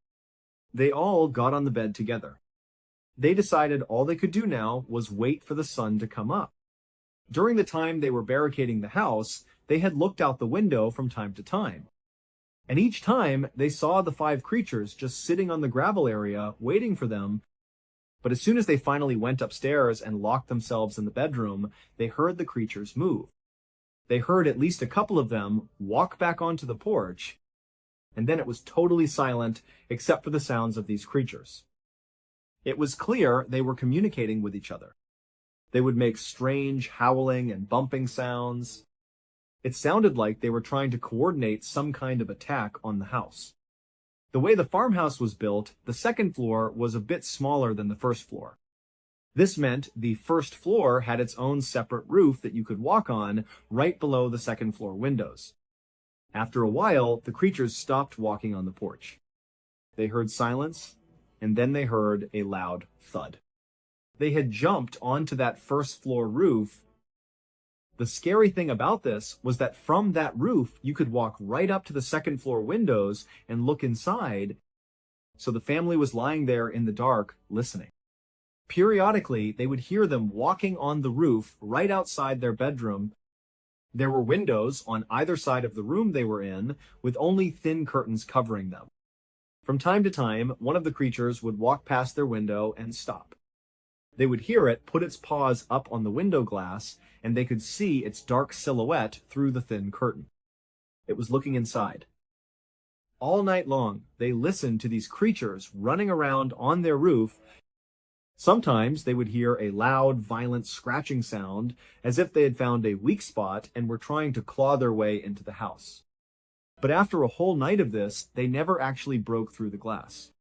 They all got on the bed together. They decided all they could do now was wait for the sun to come up. During the time they were barricading the house, they had looked out the window from time to time. And each time, they saw the 5 creatures just sitting on the gravel area, waiting for them. But as soon as they finally went upstairs and locked themselves in the bedroom, they heard the creatures move. They heard at least a couple of them walk back onto the porch, and then it was totally silent except for the sounds of these creatures. It was clear they were communicating with each other. They would make strange howling and bumping sounds. It sounded like they were trying to coordinate some kind of attack on the house. The way the farmhouse was built, the second floor was a bit smaller than the first floor. This meant the first floor had its own separate roof that you could walk on right below the second floor windows. After a while, the creatures stopped walking on the porch. They heard silence, and then they heard a loud thud. They had jumped onto that first floor roof. The scary thing about this was that from that roof, you could walk right up to the second floor windows and look inside. So the family was lying there in the dark, listening. Periodically, they would hear them walking on the roof right outside their bedroom. There were windows on either side of the room they were in, with only thin curtains covering them. From time to time, one of the creatures would walk past their window and stop. They would hear it put its paws up on the window glass, and they could see its dark silhouette through the thin curtain. It was looking inside. All night long, they listened to these creatures running around on their roof. Sometimes they would hear a loud, violent scratching sound, as if they had found a weak spot and were trying to claw their way into the house. But after a whole night of this, they never actually broke through the glass.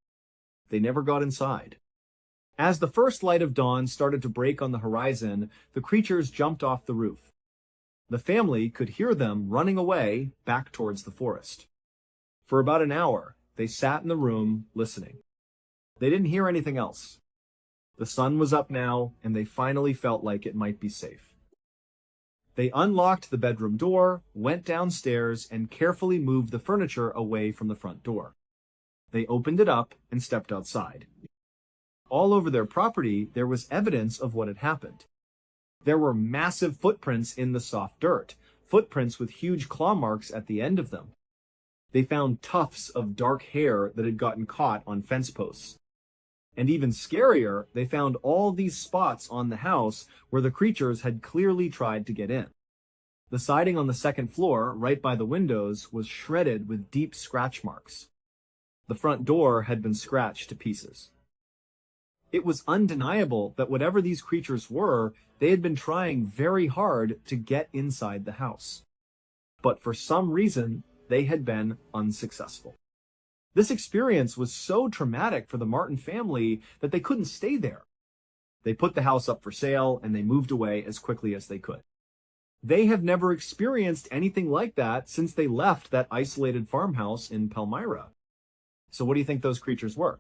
They never got inside. As the first light of dawn started to break on the horizon, the creatures jumped off the roof. The family could hear them running away back towards the forest. For about an hour, they sat in the room listening. They didn't hear anything else. The sun was up now, and they finally felt like it might be safe. They unlocked the bedroom door, went downstairs, and carefully moved the furniture away from the front door. They opened it up and stepped outside. All over their property, there was evidence of what had happened. There were massive footprints in the soft dirt, footprints with huge claw marks at the end of them. They found tufts of dark hair that had gotten caught on fence posts. And even scarier, they found all these spots on the house where the creatures had clearly tried to get in. The siding on the second floor, right by the windows, was shredded with deep scratch marks. The front door had been scratched to pieces. It was undeniable that whatever these creatures were, they had been trying very hard to get inside the house. But for some reason, they had been unsuccessful. This experience was so traumatic for the Martin family that they couldn't stay there. They put the house up for sale and they moved away as quickly as they could. They have never experienced anything like that since they left that isolated farmhouse in Palmyra. So what do you think those creatures were?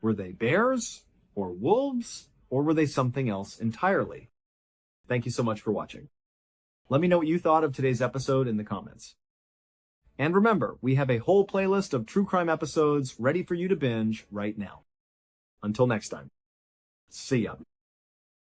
Were they bears or wolves, or were they something else entirely? Thank you so much for watching. Let me know what you thought of today's episode in the comments. And remember, we have a whole playlist of true crime episodes ready for you to binge right now. Until next time, see ya.